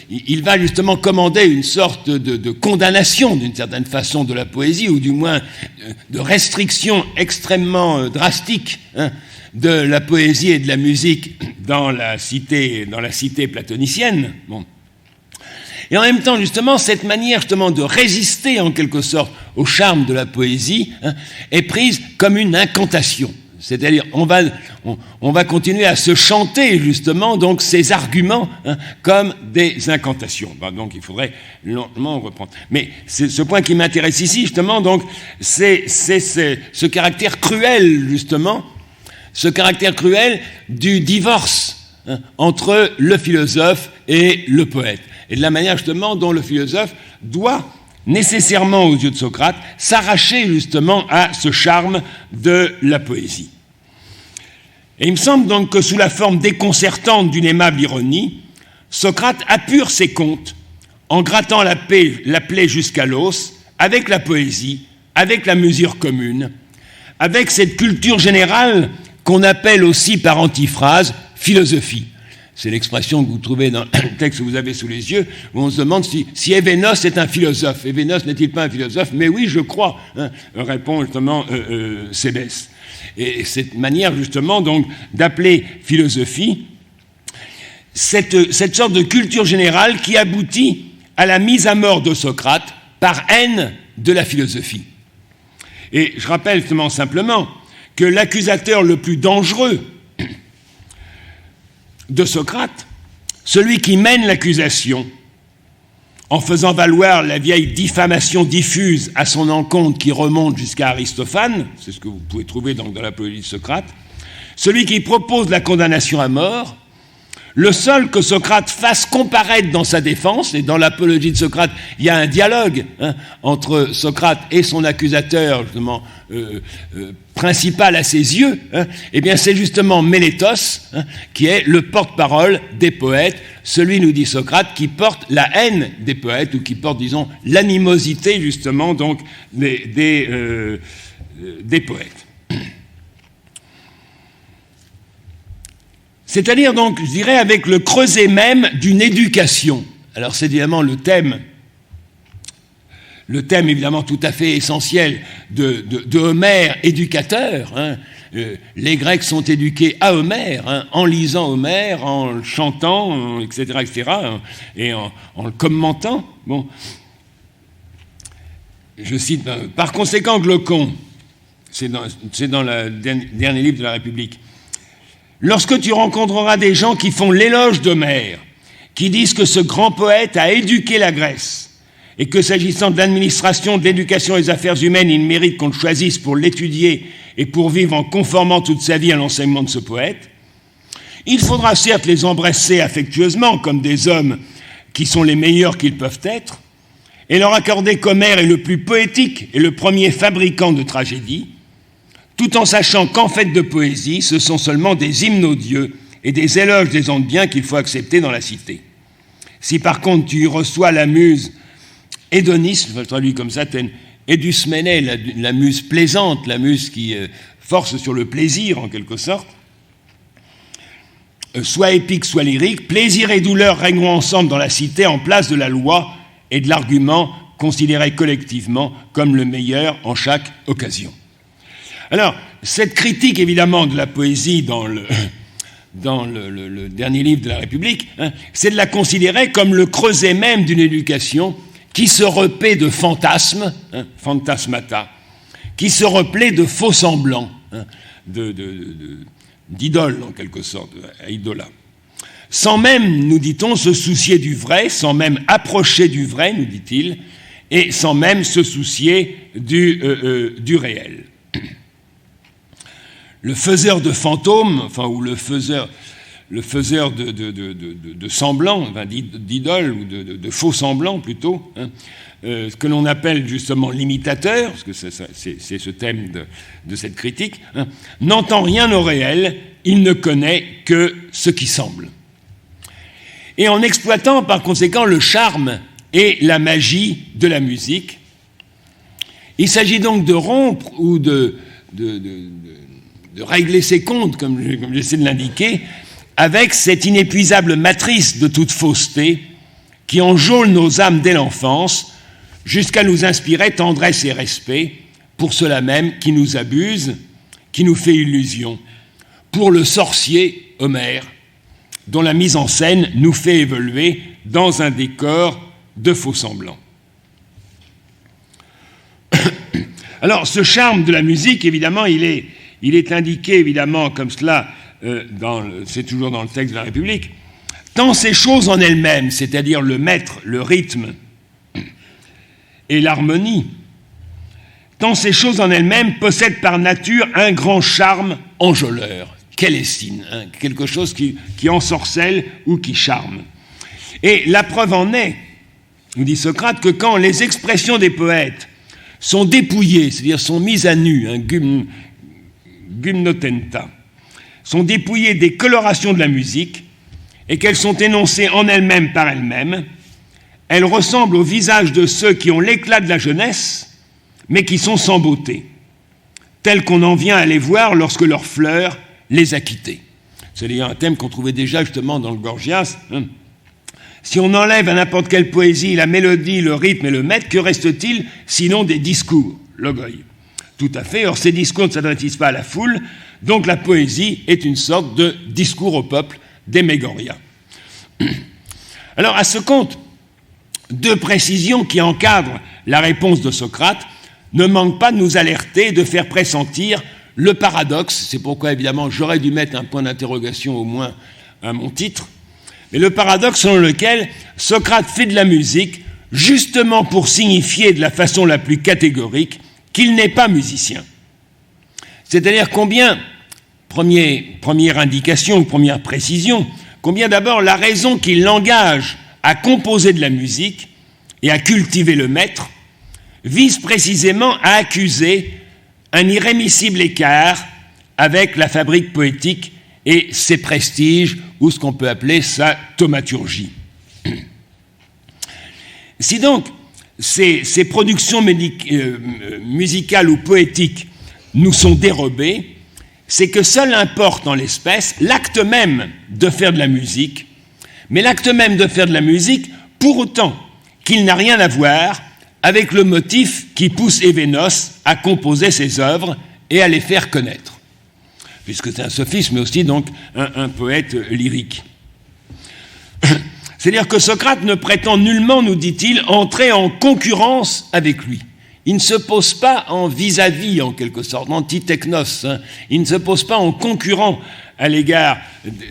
il va justement commander une sorte de condamnation, d'une certaine façon, de la poésie, ou du moins de restriction extrêmement drastique de la poésie et de la musique dans la cité platonicienne. Bon. Et en même temps, justement, cette manière justement de résister en quelque sorte au charme de la poésie est prise comme une incantation. C'est-à-dire, on va continuer à se chanter, justement, donc, ces arguments comme des incantations. Ben, donc, il faudrait lentement reprendre. Mais ce point qui m'intéresse ici, justement, donc, c'est ce caractère cruel, justement, ce caractère cruel du divorce entre le philosophe et le poète. Et de la manière, justement, dont le philosophe doit nécessairement, aux yeux de Socrate, s'arracher justement à ce charme de la poésie. Et il me semble donc que sous la forme déconcertante d'une aimable ironie, Socrate appure ses comptes en grattant la plaie jusqu'à l'os avec la poésie, avec la mesure commune, avec cette culture générale qu'on appelle aussi par antiphrase philosophie. C'est l'expression que vous trouvez dans le texte que vous avez sous les yeux, où on se demande si Événos est un philosophe. Événos n'est-il pas un philosophe? Mais oui, je crois, répond justement Cébès. Et cette manière justement donc d'appeler philosophie, cette sorte de culture générale qui aboutit à la mise à mort de Socrate par haine de la philosophie. Et je rappelle justement simplement que l'accusateur le plus dangereux de Socrate, celui qui mène l'accusation en faisant valoir la vieille diffamation diffuse à son encontre qui remonte jusqu'à Aristophane, c'est ce que vous pouvez trouver donc dans l'Apologie de Socrate, celui qui propose la condamnation à mort, le seul que Socrate fasse comparaître dans sa défense, et dans l'Apologie de Socrate, il y a un dialogue entre Socrate et son accusateur, justement, principal à ses yeux, eh bien c'est justement Mélétos, qui est le porte-parole des poètes, celui, nous dit Socrate, qui porte la haine des poètes, ou qui porte, disons, l'animosité, justement, donc, des poètes. C'est-à-dire donc, je dirais, avec le creuset même d'une éducation. Alors c'est évidemment le thème évidemment tout à fait essentiel de Homère, éducateur. Hein. Les Grecs sont éduqués à Homère, hein, en lisant Homère, en le chantant, etc., et en le commentant. Bon. Je cite, par conséquent, Glaucon, c'est dans le dernier livre de la République, lorsque tu rencontreras des gens qui font l'éloge d'Homère, qui disent que ce grand poète a éduqué la Grèce, et que s'agissant de l'administration, de l'éducation et des affaires humaines, il mérite qu'on le choisisse pour l'étudier et pour vivre en conformant toute sa vie à l'enseignement de ce poète, il faudra certes les embrasser affectueusement comme des hommes qui sont les meilleurs qu'ils peuvent être, et leur accorder qu'Homère est le plus poétique et le premier fabricant de tragédies, tout en sachant qu'en fait de poésie, ce sont seulement des hymnes aux dieux et des éloges des gens de bien qu'il faut accepter dans la cité. Si par contre tu y reçois la muse hédonisme, je traduis comme ça, Edusmene, la muse plaisante, la muse qui force sur le plaisir en quelque sorte, soit épique, soit lyrique, plaisir et douleur règneront ensemble dans la cité en place de la loi et de l'argument considéré collectivement comme le meilleur en chaque occasion. Alors, cette critique évidemment de la poésie dans le dernier livre de la République, hein, c'est de la considérer comme le creuset même d'une éducation qui se repaît de fantasmes, hein, fantasmata, qui se replaît de faux semblants, hein, d'idoles en quelque sorte, idola. Sans même, nous dit-on, se soucier du vrai, sans même approcher du vrai, nous dit-il, et sans même se soucier du réel. Le faiseur de fantômes, enfin, ou le faiseur de semblants, enfin, d'idoles, ou de faux semblants plutôt, hein, ce que l'on appelle justement l'imitateur, parce que c'est ce thème de cette critique, hein, n'entend rien au réel, il ne connaît que ce qui semble. Et en exploitant par conséquent le charme et la magie de la musique, il s'agit donc de rompre ou de régler ses comptes, comme j'essaie de l'indiquer, avec cette inépuisable matrice de toute fausseté qui enjôle nos âmes dès l'enfance jusqu'à nous inspirer tendresse et respect pour ceux-là même qui nous abusent, qui nous fait illusion, pour le sorcier Homère, dont la mise en scène nous fait évoluer dans un décor de faux-semblants. Alors, ce charme de la musique, évidemment, il est indiqué, évidemment, comme cela, c'est toujours dans le texte de la République, tant ces choses en elles-mêmes, c'est-à-dire le maître, le rythme et l'harmonie, tant ces choses en elles-mêmes possèdent par nature un grand charme enjôleur. Quelle estime, hein, quelque chose qui ensorcelle ou qui charme. Et la preuve en est, nous dit Socrate, que quand les expressions des poètes sont dépouillées, c'est-à-dire sont mises à nu, hein, gymnotenta, sont dépouillées des colorations de la musique et qu'elles sont énoncées en elles-mêmes par elles-mêmes, elles ressemblent au visage de ceux qui ont l'éclat de la jeunesse, mais qui sont sans beauté, tels qu'on en vient à les voir lorsque leurs fleurs les a quittés. C'est d'ailleurs un thème qu'on trouvait déjà justement dans le Gorgias. Hein. Si on enlève à n'importe quelle poésie la mélodie, le rythme et le maître, que reste-t-il sinon des discours, logoi? Tout à fait. Or, ces discours ne s'adressent pas à la foule, donc la poésie est une sorte de discours au peuple, des Mégoria. Alors, à ce compte, deux précisions qui encadrent la réponse de Socrate ne manquent pas de nous alerter, de faire pressentir le paradoxe. C'est pourquoi, évidemment, j'aurais dû mettre un point d'interrogation au moins à mon titre, mais le paradoxe selon lequel Socrate fait de la musique justement pour signifier de la façon la plus catégorique qu'il n'est pas musicien. C'est-à-dire combien, première indication, première précision, combien d'abord la raison qui l'engage à composer de la musique et à cultiver le maître vise précisément à accuser un irrémissible écart avec la fabrique poétique et ses prestiges, ou ce qu'on peut appeler sa thaumaturgie. Si donc ces productions musicales ou poétiques nous sont dérobées, c'est que seul importe en l'espèce l'acte même de faire de la musique, mais l'acte même de faire de la musique pour autant qu'il n'a rien à voir avec le motif qui pousse Événos à composer ses œuvres et à les faire connaître, puisque c'est un sophiste, mais aussi donc un poète lyrique. C'est-à-dire que Socrate ne prétend nullement, nous dit-il, entrer en concurrence avec lui. Il ne se pose pas en vis-à-vis, en quelque sorte, anti-technos. Il ne se pose pas en concurrent à l'égard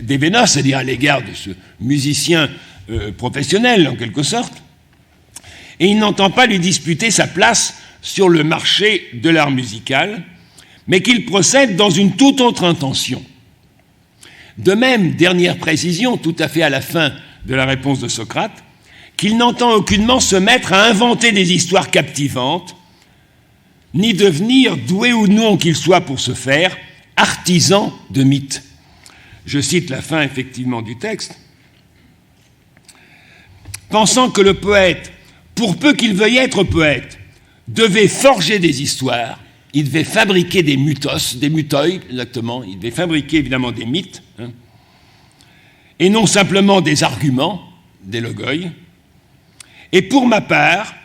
d'Événos, c'est-à-dire à l'égard de ce musicien professionnel, en quelque sorte. Et il n'entend pas lui disputer sa place sur le marché de l'art musical, mais qu'il procède dans une toute autre intention. De même, dernière précision, tout à fait à la fin de la réponse de Socrate, qu'il n'entend aucunement se mettre à inventer des histoires captivantes, ni devenir, doué ou non qu'il soit pour ce faire, artisan de mythes. Je cite la fin effectivement du texte. Pensant que le poète, pour peu qu'il veuille être poète, devait forger des histoires, il devait fabriquer des mythos, des mythoi, exactement, il devait fabriquer évidemment des mythes, et non simplement des arguments, des logoi. Et pour ma part,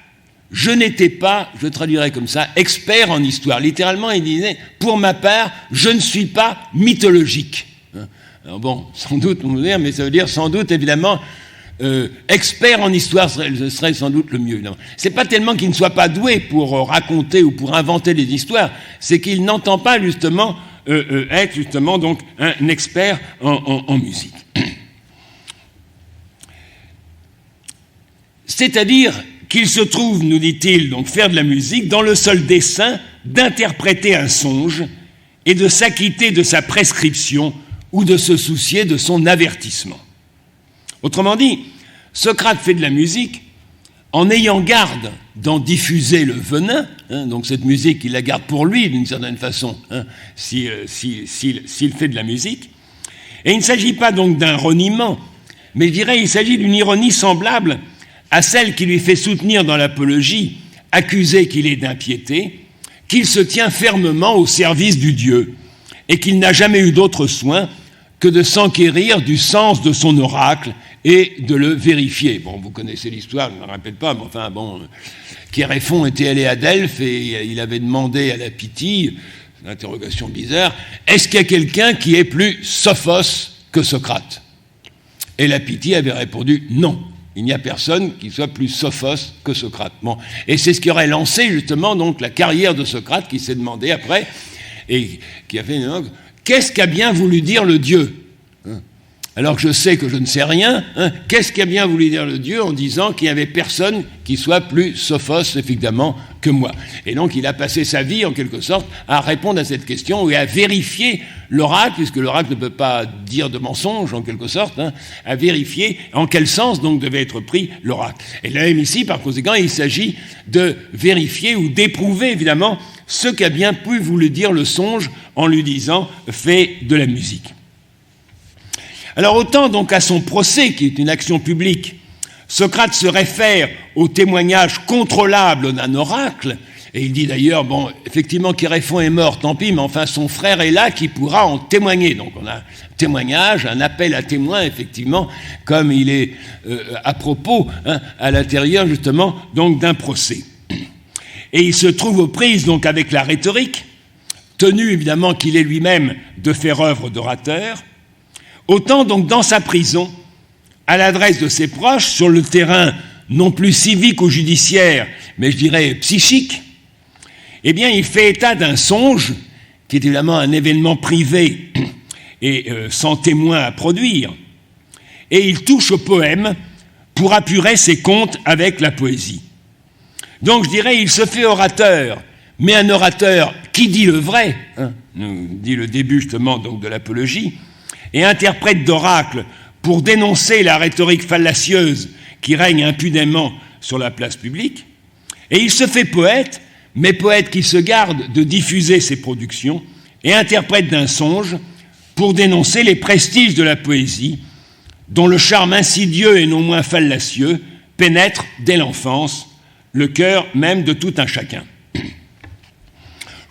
je n'étais pas, je traduirais comme ça, expert en histoire. Littéralement, il disait, pour ma part, je ne suis pas mythologique. Alors bon, sans doute, on va dire, mais ça veut dire sans doute, évidemment, expert en histoire serait sans doute le mieux. C'est pas tellement qu'il ne soit pas doué pour raconter ou pour inventer des histoires, c'est qu'il n'entend pas justement être justement donc un expert en musique. C'est-à-dire qu'il se trouve, nous dit-il, donc faire de la musique dans le seul dessein d'interpréter un songe et de s'acquitter de sa prescription ou de se soucier de son avertissement. Autrement dit, Socrate fait de la musique en ayant garde d'en diffuser le venin, donc cette musique, il la garde pour lui d'une certaine façon, s'il fait de la musique. Et il ne s'agit pas donc d'un reniement, mais je dirais il s'agit d'une ironie semblable à celle qui lui fait soutenir dans l'apologie, accusé qu'il est d'impiété, qu'il se tient fermement au service du Dieu et qu'il n'a jamais eu d'autre soin que de s'enquérir du sens de son oracle et de le vérifier. Bon, vous connaissez l'histoire, je ne me répète pas, mais enfin, bon, Chéréphon était allé à Delphes et il avait demandé à la Pythie, une interrogation bizarre, est-ce qu'il y a quelqu'un qui est plus sophos que Socrate? Et la Pythie avait répondu non. Il n'y a personne qui soit plus sophos que Socrate. Bon. Et c'est ce qui aurait lancé justement donc la carrière de Socrate, qui s'est demandé après, et qui a fait qu'est-ce qu'a bien voulu dire le Dieu? Alors que je sais que je ne sais rien, qu'est-ce qu'a bien voulu dire le Dieu en disant qu'il n'y avait personne qui soit plus sophos, évidemment, que moi? Et donc il a passé sa vie, en quelque sorte, à répondre à cette question et à vérifier l'oracle, puisque l'oracle ne peut pas dire de mensonge, en quelque sorte, à vérifier en quel sens donc devait être pris l'oracle. Et là, ici, par conséquent, il s'agit de vérifier ou d'éprouver, évidemment, ce qu'a bien pu voulu dire le songe en lui disant « fais de la musique ». Alors autant donc à son procès, qui est une action publique, Socrate se réfère au témoignage contrôlable d'un oracle, et il dit d'ailleurs, bon, effectivement, Chéréphon est mort, tant pis, mais enfin son frère est là qui pourra en témoigner. Donc on a un témoignage, un appel à témoin, effectivement, comme il est à propos, à l'intérieur justement donc d'un procès. Et il se trouve aux prises donc avec la rhétorique, tenu évidemment qu'il est lui-même de faire œuvre d'orateur, autant donc dans sa prison, à l'adresse de ses proches, sur le terrain non plus civique ou judiciaire, mais je dirais psychique, eh bien il fait état d'un songe, qui est évidemment un événement privé et sans témoin à produire, et il touche au poème pour apurer ses comptes avec la poésie. Donc je dirais, il se fait orateur, mais un orateur qui dit le vrai, nous dit le début justement donc de l'apologie, et interprète d'oracle pour dénoncer la rhétorique fallacieuse qui règne impudemment sur la place publique, et il se fait poète, mais poète qui se garde de diffuser ses productions, et interprète d'un songe pour dénoncer les prestiges de la poésie, dont le charme insidieux et non moins fallacieux pénètre dès l'enfance le cœur même de tout un chacun. Je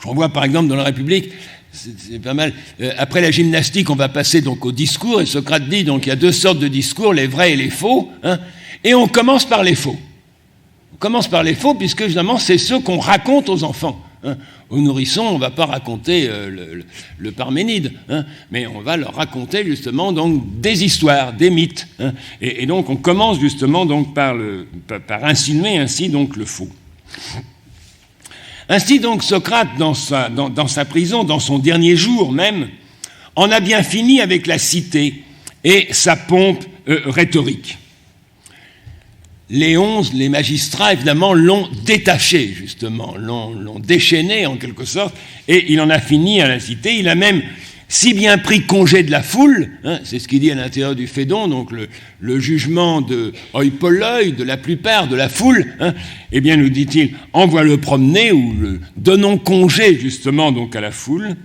renvoie par exemple dans la République c'est pas mal. Après la gymnastique, on va passer donc au discours, et Socrate dit donc il y a deux sortes de discours, les vrais et les faux, hein, et on commence par les faux. On commence par les faux, puisque évidemment c'est ceux qu'on raconte aux enfants. Hein. Aux nourrissons, on ne va pas raconter le Parménide, hein, mais on va leur raconter justement donc des histoires, des mythes. Hein, et donc on commence justement donc par insinuer ainsi donc le faux. Ainsi donc Socrate, dans sa prison, dans son dernier jour même, en a bien fini avec la cité et sa pompe rhétorique. Les 11, les magistrats, évidemment, l'ont détaché, justement, l'ont déchaîné, en quelque sorte, et il en a fini à la cité. Il a même si bien pris congé de la foule, hein, c'est ce qu'il dit à l'intérieur du Phédon, donc le jugement de oi polloi, de la plupart de la foule, hein, eh bien, nous dit-il, envoie-le promener, ou donnons congé, justement, donc à la foule.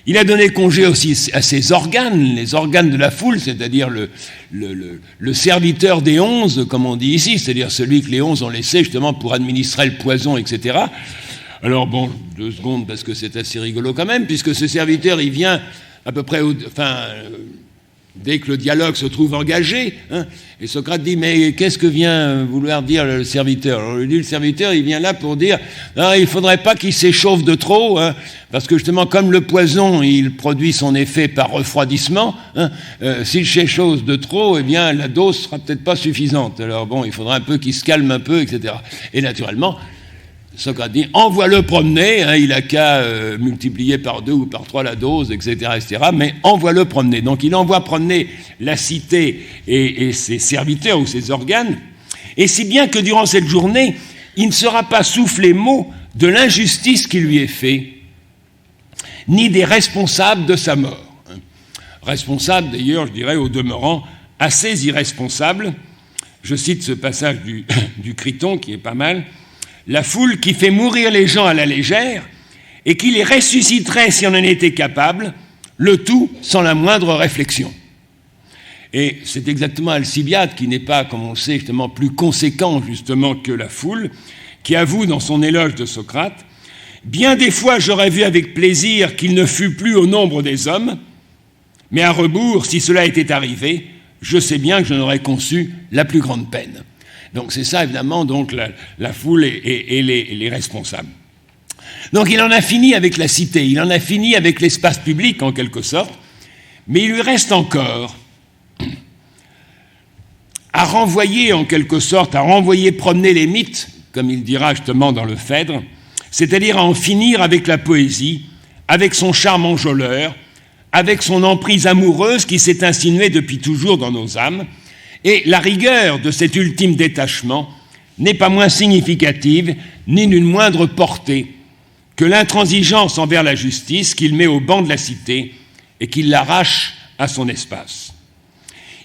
Il a donné congé aussi à ses organes, les organes de la foule, c'est-à-dire le serviteur des 11, comme on dit ici, c'est-à-dire celui que les 11 ont laissé justement pour administrer le poison, etc. Alors bon, 2 secondes, parce que c'est assez rigolo quand même, puisque ce serviteur, il vient à peu près, dès que le dialogue se trouve engagé, hein, et Socrate dit, mais qu'est-ce que vient vouloir dire le serviteur? Alors il dit, le serviteur, il vient là pour dire, il ne faudrait pas qu'il s'échauffe de trop, hein, parce que justement, comme le poison, il produit son effet par refroidissement, hein, s'il s'échauffe de trop, eh bien, la dose sera peut-être pas suffisante. Alors bon, il faudra un peu qu'il se calme un peu, etc. Et naturellement, Socrate dit, envoie-le promener, hein, il n'a qu'à multiplier par 2 ou par 3 la dose, etc., mais envoie-le promener. Donc il envoie promener la cité et ses serviteurs ou ses organes, et si bien que durant cette journée, il ne sera pas soufflé mot de l'injustice qui lui est faite, ni des responsables de sa mort. Responsables, d'ailleurs, je dirais, au demeurant, assez irresponsables. Je cite ce passage du Criton, qui est pas mal. La foule qui fait mourir les gens à la légère et qui les ressusciterait si on en était capable, le tout sans la moindre réflexion. Et c'est exactement Alcibiade qui n'est pas, comme on le sait, justement plus conséquent justement que la foule, qui avoue dans son éloge de Socrate, « Bien des fois j'aurais vu avec plaisir qu'il ne fût plus au nombre des hommes, mais à rebours, si cela était arrivé, je sais bien que j'en aurais conçu la plus grande peine. » Donc c'est ça, évidemment, donc la foule et les responsables. Donc il en a fini avec la cité, il en a fini avec l'espace public, en quelque sorte, mais il lui reste encore à renvoyer, en quelque sorte, à renvoyer promener les mythes, comme il dira justement dans le Phèdre, c'est-à-dire à en finir avec la poésie, avec son charme enjôleur, avec son emprise amoureuse qui s'est insinuée depuis toujours dans nos âmes. Et la rigueur de cet ultime détachement n'est pas moins significative, ni d'une moindre portée, que l'intransigeance envers la justice qu'il met au banc de la cité et qu'il l'arrache à son espace.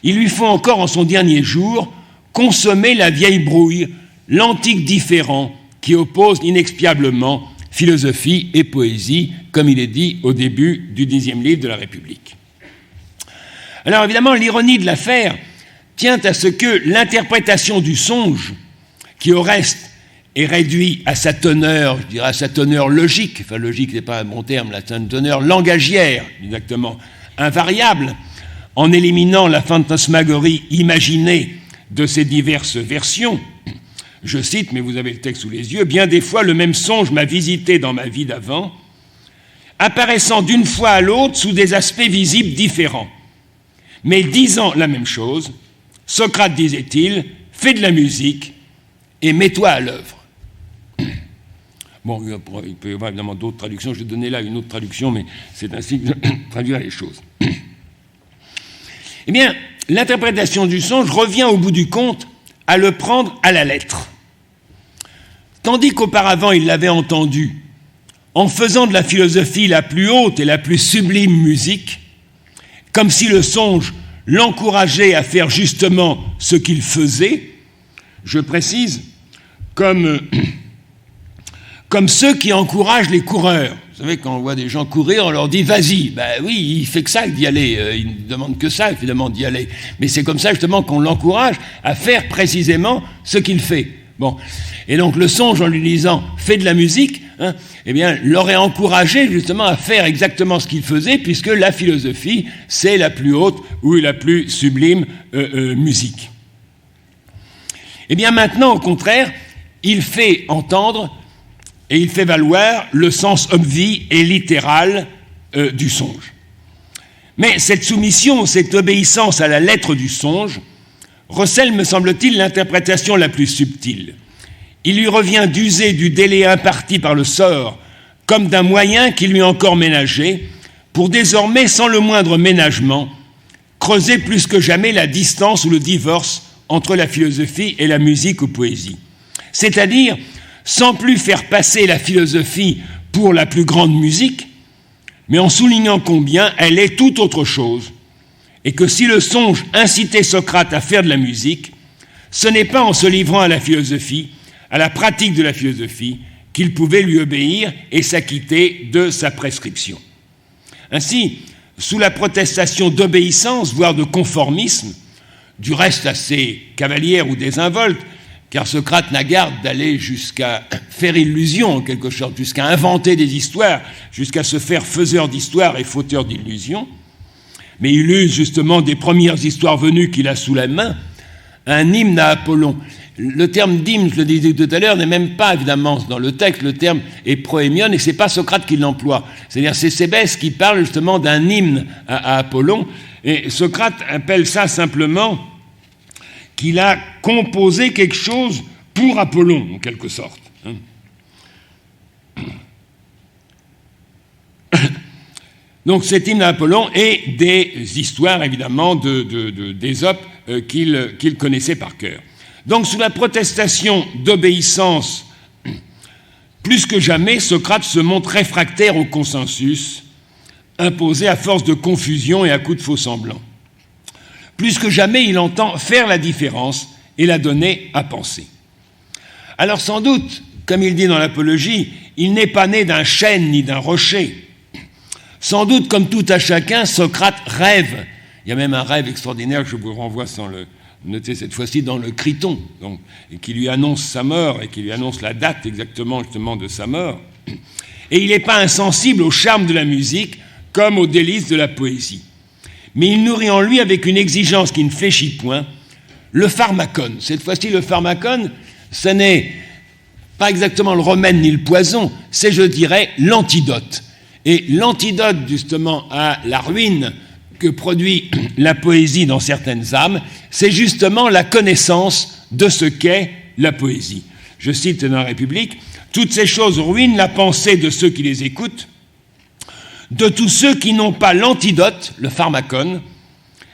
Il lui faut encore, en son dernier jour, consommer la vieille brouille, l'antique différend qui oppose inexpiablement philosophie et poésie, comme il est dit au début du 10e livre de la République. Alors évidemment, l'ironie de l'affaire tient à ce que l'interprétation du songe, qui au reste est réduit à sa teneur, je dirais à sa teneur logique, enfin logique n'est pas un bon terme, là, c'est une teneur langagière, exactement, invariable, en éliminant la fantasmagorie imaginée de ces diverses versions. Je cite, mais vous avez le texte sous les yeux, « Bien des fois le même songe m'a visité dans ma vie d'avant, apparaissant d'une fois à l'autre sous des aspects visibles différents, mais disant la même chose. Socrate, disait-il, fais de la musique et mets-toi à l'œuvre. » Bon, il peut y avoir évidemment d'autres traductions. Je vais donner là une autre traduction, mais c'est ainsi que je traduire les choses. Eh bien, l'interprétation du songe revient au bout du compte à le prendre à la lettre. Tandis qu'auparavant il l'avait entendu en faisant de la philosophie la plus haute et la plus sublime musique, comme si le songe l'encourageait à faire justement ce qu'il faisait, je précise, comme ceux qui encouragent les coureurs. Vous savez, quand on voit des gens courir, on leur dit « vas-y ». Ben oui, il fait que ça d'y aller, il ne demande que ça, évidemment, d'y aller. Mais c'est comme ça, justement, qu'on l'encourage à faire précisément ce qu'il fait. Bon. Et donc, le songe, en lui disant « fais de la musique », eh bien, l'aurait encouragé justement à faire exactement ce qu'il faisait, puisque la philosophie, c'est la plus haute ou la plus sublime musique. Eh bien, maintenant, au contraire, il fait entendre et il fait valoir le sens obvi et littéral du songe. Mais cette soumission, cette obéissance à la lettre du songe recèle, me semble-t-il, l'interprétation la plus subtile. Il lui revient d'user du délai imparti par le sort comme d'un moyen qui lui est encore ménagé pour désormais, sans le moindre ménagement, creuser plus que jamais la distance ou le divorce entre la philosophie et la musique ou poésie. C'est-à-dire, sans plus faire passer la philosophie pour la plus grande musique, mais en soulignant combien elle est tout autre chose, et que si le songe incitait Socrate à faire de la musique, ce n'est pas en se livrant à la philosophie, à la pratique de la philosophie, qu'il pouvait lui obéir et s'acquitter de sa prescription. Ainsi, sous la protestation d'obéissance, voire de conformisme, du reste assez cavalière ou désinvolte, car Socrate n'a garde d'aller jusqu'à faire illusion, en quelque sorte, jusqu'à inventer des histoires, jusqu'à se faire faiseur d'histoires et fauteur d'illusions, mais il use justement des premières histoires venues qu'il a sous la main, un hymne à Apollon. Le terme d'hymne, je le disais tout à l'heure, n'est même pas évidemment dans le texte, le terme est proémion, et c'est pas Socrate qui l'emploie. C'est-à-dire c'est Cébès qui parle justement d'un hymne à Apollon, et Socrate appelle ça simplement qu'il a composé quelque chose pour Apollon, en quelque sorte. Donc cet hymne à Apollon et des histoires, évidemment, d'Ésope qu'il connaissait par cœur. Donc sous la protestation d'obéissance, plus que jamais, Socrate se montre réfractaire au consensus, imposé à force de confusion et à coups de faux-semblants. Plus que jamais, il entend faire la différence et la donner à penser. Alors sans doute, comme il dit dans l'Apologie, il n'est pas né d'un chêne ni d'un rocher. Sans doute, comme tout à chacun, Socrate rêve. Il y a même un rêve extraordinaire que je vous renvoie sans le noter cette fois-ci dans le Criton, donc, et qui lui annonce sa mort et qui lui annonce la date exactement justement de sa mort. Et il n'est pas insensible au charme de la musique comme aux délices de la poésie. Mais il nourrit en lui, avec une exigence qui ne fléchit point, le pharmacone. Cette fois-ci, le pharmacone, ce n'est pas exactement le remède ni le poison, c'est, je dirais, l'antidote. Et l'antidote, justement, à la ruine que produit la poésie dans certaines âmes, c'est justement la connaissance de ce qu'est la poésie. Je cite dans la République, « Toutes ces choses ruinent la pensée de ceux qui les écoutent, de tous ceux qui n'ont pas l'antidote, le pharmacone,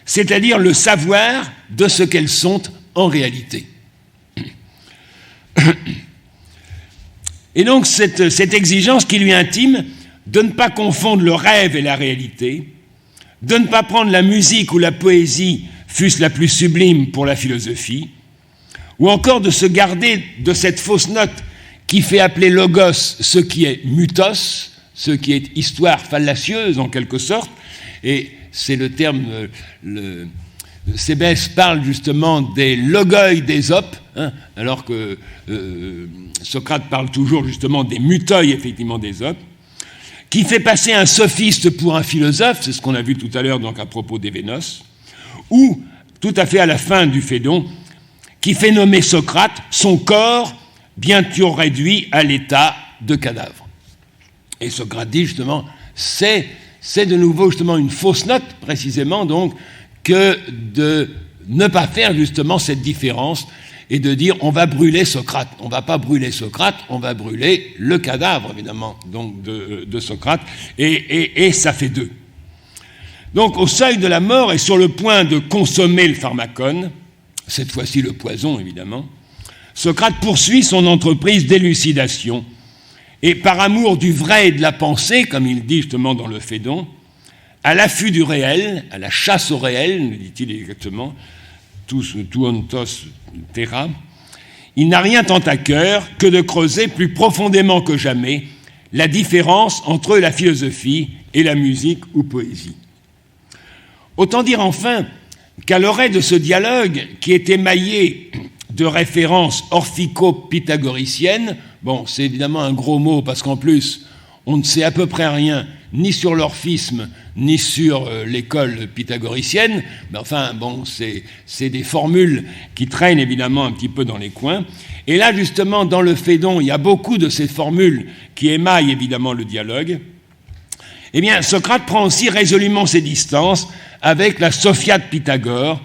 c'est-à-dire le savoir de ce qu'elles sont en réalité. » Et donc cette exigence qui lui intime de ne pas confondre le rêve et la réalité, de ne pas prendre la musique ou la poésie, fût-ce la plus sublime, pour la philosophie, ou encore de se garder de cette fausse note qui fait appeler logos ce qui est mythos, ce qui est histoire fallacieuse en quelque sorte, et c'est le terme, Cébès parle justement des logoi d'Ésope, alors que Socrate parle toujours justement des mythoi effectivement d'Ésope, qui fait passer un sophiste pour un philosophe, c'est ce qu'on a vu tout à l'heure donc à propos d'Événos, ou, tout à fait à la fin du Phédon, qui fait nommer Socrate son corps bientôt réduit à l'état de cadavre. Et Socrate dit justement, c'est de nouveau justement une fausse note, précisément donc, que de ne pas faire justement cette différence et de dire on va brûler Socrate. On ne va pas brûler Socrate, on va brûler le cadavre, évidemment, donc de Socrate, et ça fait deux. Donc au seuil de la mort et sur le point de consommer le pharmacone, cette fois-ci le poison évidemment, Socrate poursuit son entreprise d'élucidation et par amour du vrai et de la pensée, comme il dit justement dans le Phédon, à l'affût du réel, à la chasse au réel, nous dit-il exactement, tout ontos terra, il n'a rien tant à cœur que de creuser plus profondément que jamais la différence entre la philosophie et la musique ou poésie. Autant dire enfin qu'à l'oreille de ce dialogue qui est émaillé de références orphico-pythagoriciennes, Bon, c'est évidemment un gros mot, parce qu'en plus, on ne sait à peu près rien, ni sur l'orphisme, ni sur l'école pythagoricienne, mais enfin, bon, c'est des formules qui traînent évidemment un petit peu dans les coins. Et là, justement, dans le Phédon, il y a beaucoup de ces formules qui émaillent évidemment le dialogue. Eh bien, Socrate prend aussi résolument ses distances avec la Sophia de Pythagore,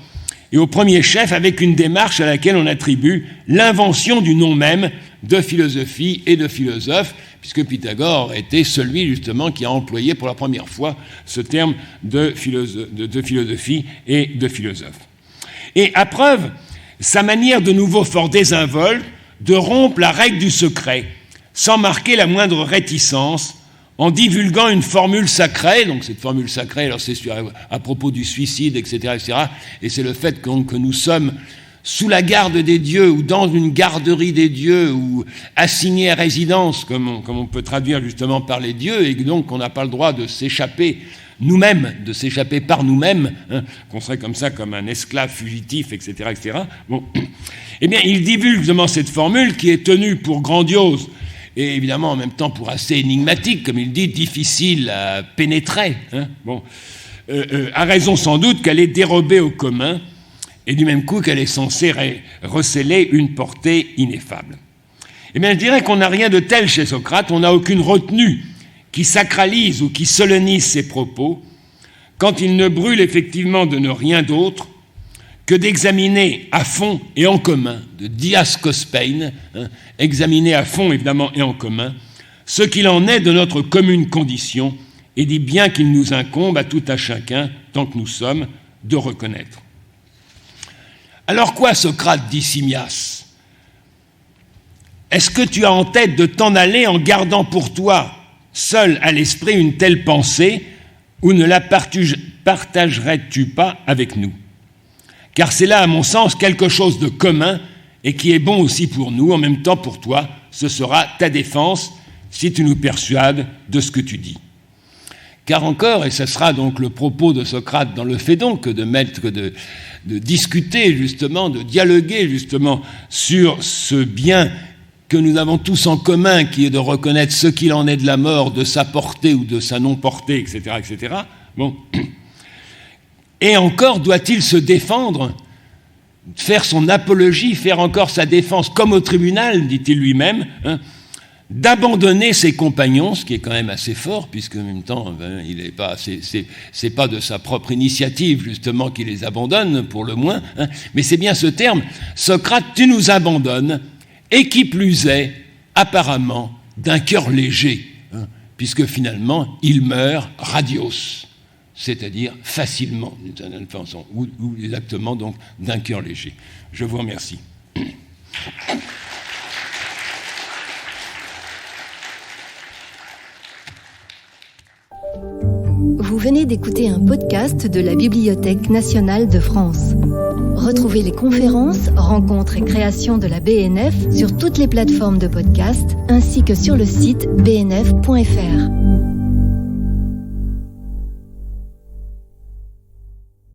et au premier chef avec une démarche à laquelle on attribue l'invention du nom même de philosophie et de philosophe, puisque Pythagore était celui justement qui a employé pour la première fois ce terme de philosophie et de philosophe. Et à preuve, sa manière de nouveau fort désinvolte de rompre la règle du secret, sans marquer la moindre réticence, en divulguant une formule sacrée. Donc cette formule sacrée, alors c'est à propos du suicide, etc., et c'est le fait que nous sommes sous la garde des dieux, ou dans une garderie des dieux, ou assignés à résidence, comme on peut traduire justement par les dieux, et donc on n'a pas le droit de s'échapper nous-mêmes, de s'échapper par nous-mêmes, hein, qu'on serait comme ça, comme un esclave fugitif, etc., etc. Bon. Eh bien, il divulgue justement cette formule qui est tenue pour grandiose, et évidemment en même temps pour assez énigmatique, comme il dit, difficile à pénétrer. Hein, bon. À raison sans doute qu'elle est dérobée au commun, et du même coup qu'elle est censée recéler une portée ineffable. Eh bien, je dirais qu'on n'a rien de tel chez Socrate, on n'a aucune retenue qui sacralise ou qui solennise ses propos, quand il ne brûle effectivement de ne rien d'autre que d'examiner à fond et en commun, de diaskospein, hein, examiner à fond évidemment et en commun, ce qu'il en est de notre commune condition et des biens qu'il nous incombe à tout à chacun, tant que nous sommes, de reconnaître. Alors quoi, Socrate, dit Simmias? Est-ce que tu as en tête de t'en aller en gardant pour toi, seul à l'esprit, une telle pensée, ou ne la partagerais-tu pas avec nous? Car c'est là, à mon sens, quelque chose de commun et qui est bon aussi pour nous, en même temps pour toi, ce sera ta défense si tu nous persuades de ce que tu dis. Car encore, et ce sera donc le propos de Socrate dans le Phédon, que de discuter justement, de dialoguer justement sur ce bien que nous avons tous en commun, qui est de reconnaître ce qu'il en est de la mort, de sa portée ou de sa non-portée, etc., etc. Bon. Et encore doit-il se défendre, faire son apologie, faire encore sa défense, comme au tribunal, dit-il lui-même, hein, d'abandonner ses compagnons, ce qui est quand même assez fort, puisque en même temps, il est pas, c'est pas de sa propre initiative justement qu'il les abandonne, pour le moins, hein, mais c'est bien ce terme, Socrate, tu nous abandonnes, et qui plus est, apparemment, d'un cœur léger, hein, puisque finalement, il meurt radios, c'est-à-dire facilement, d'une certaine façon, ou exactement donc d'un cœur léger. Je vous remercie. Vous venez d'écouter un podcast de la Bibliothèque nationale de France. Retrouvez les conférences, rencontres et créations de la BNF sur toutes les plateformes de podcast ainsi que sur le site bnf.fr.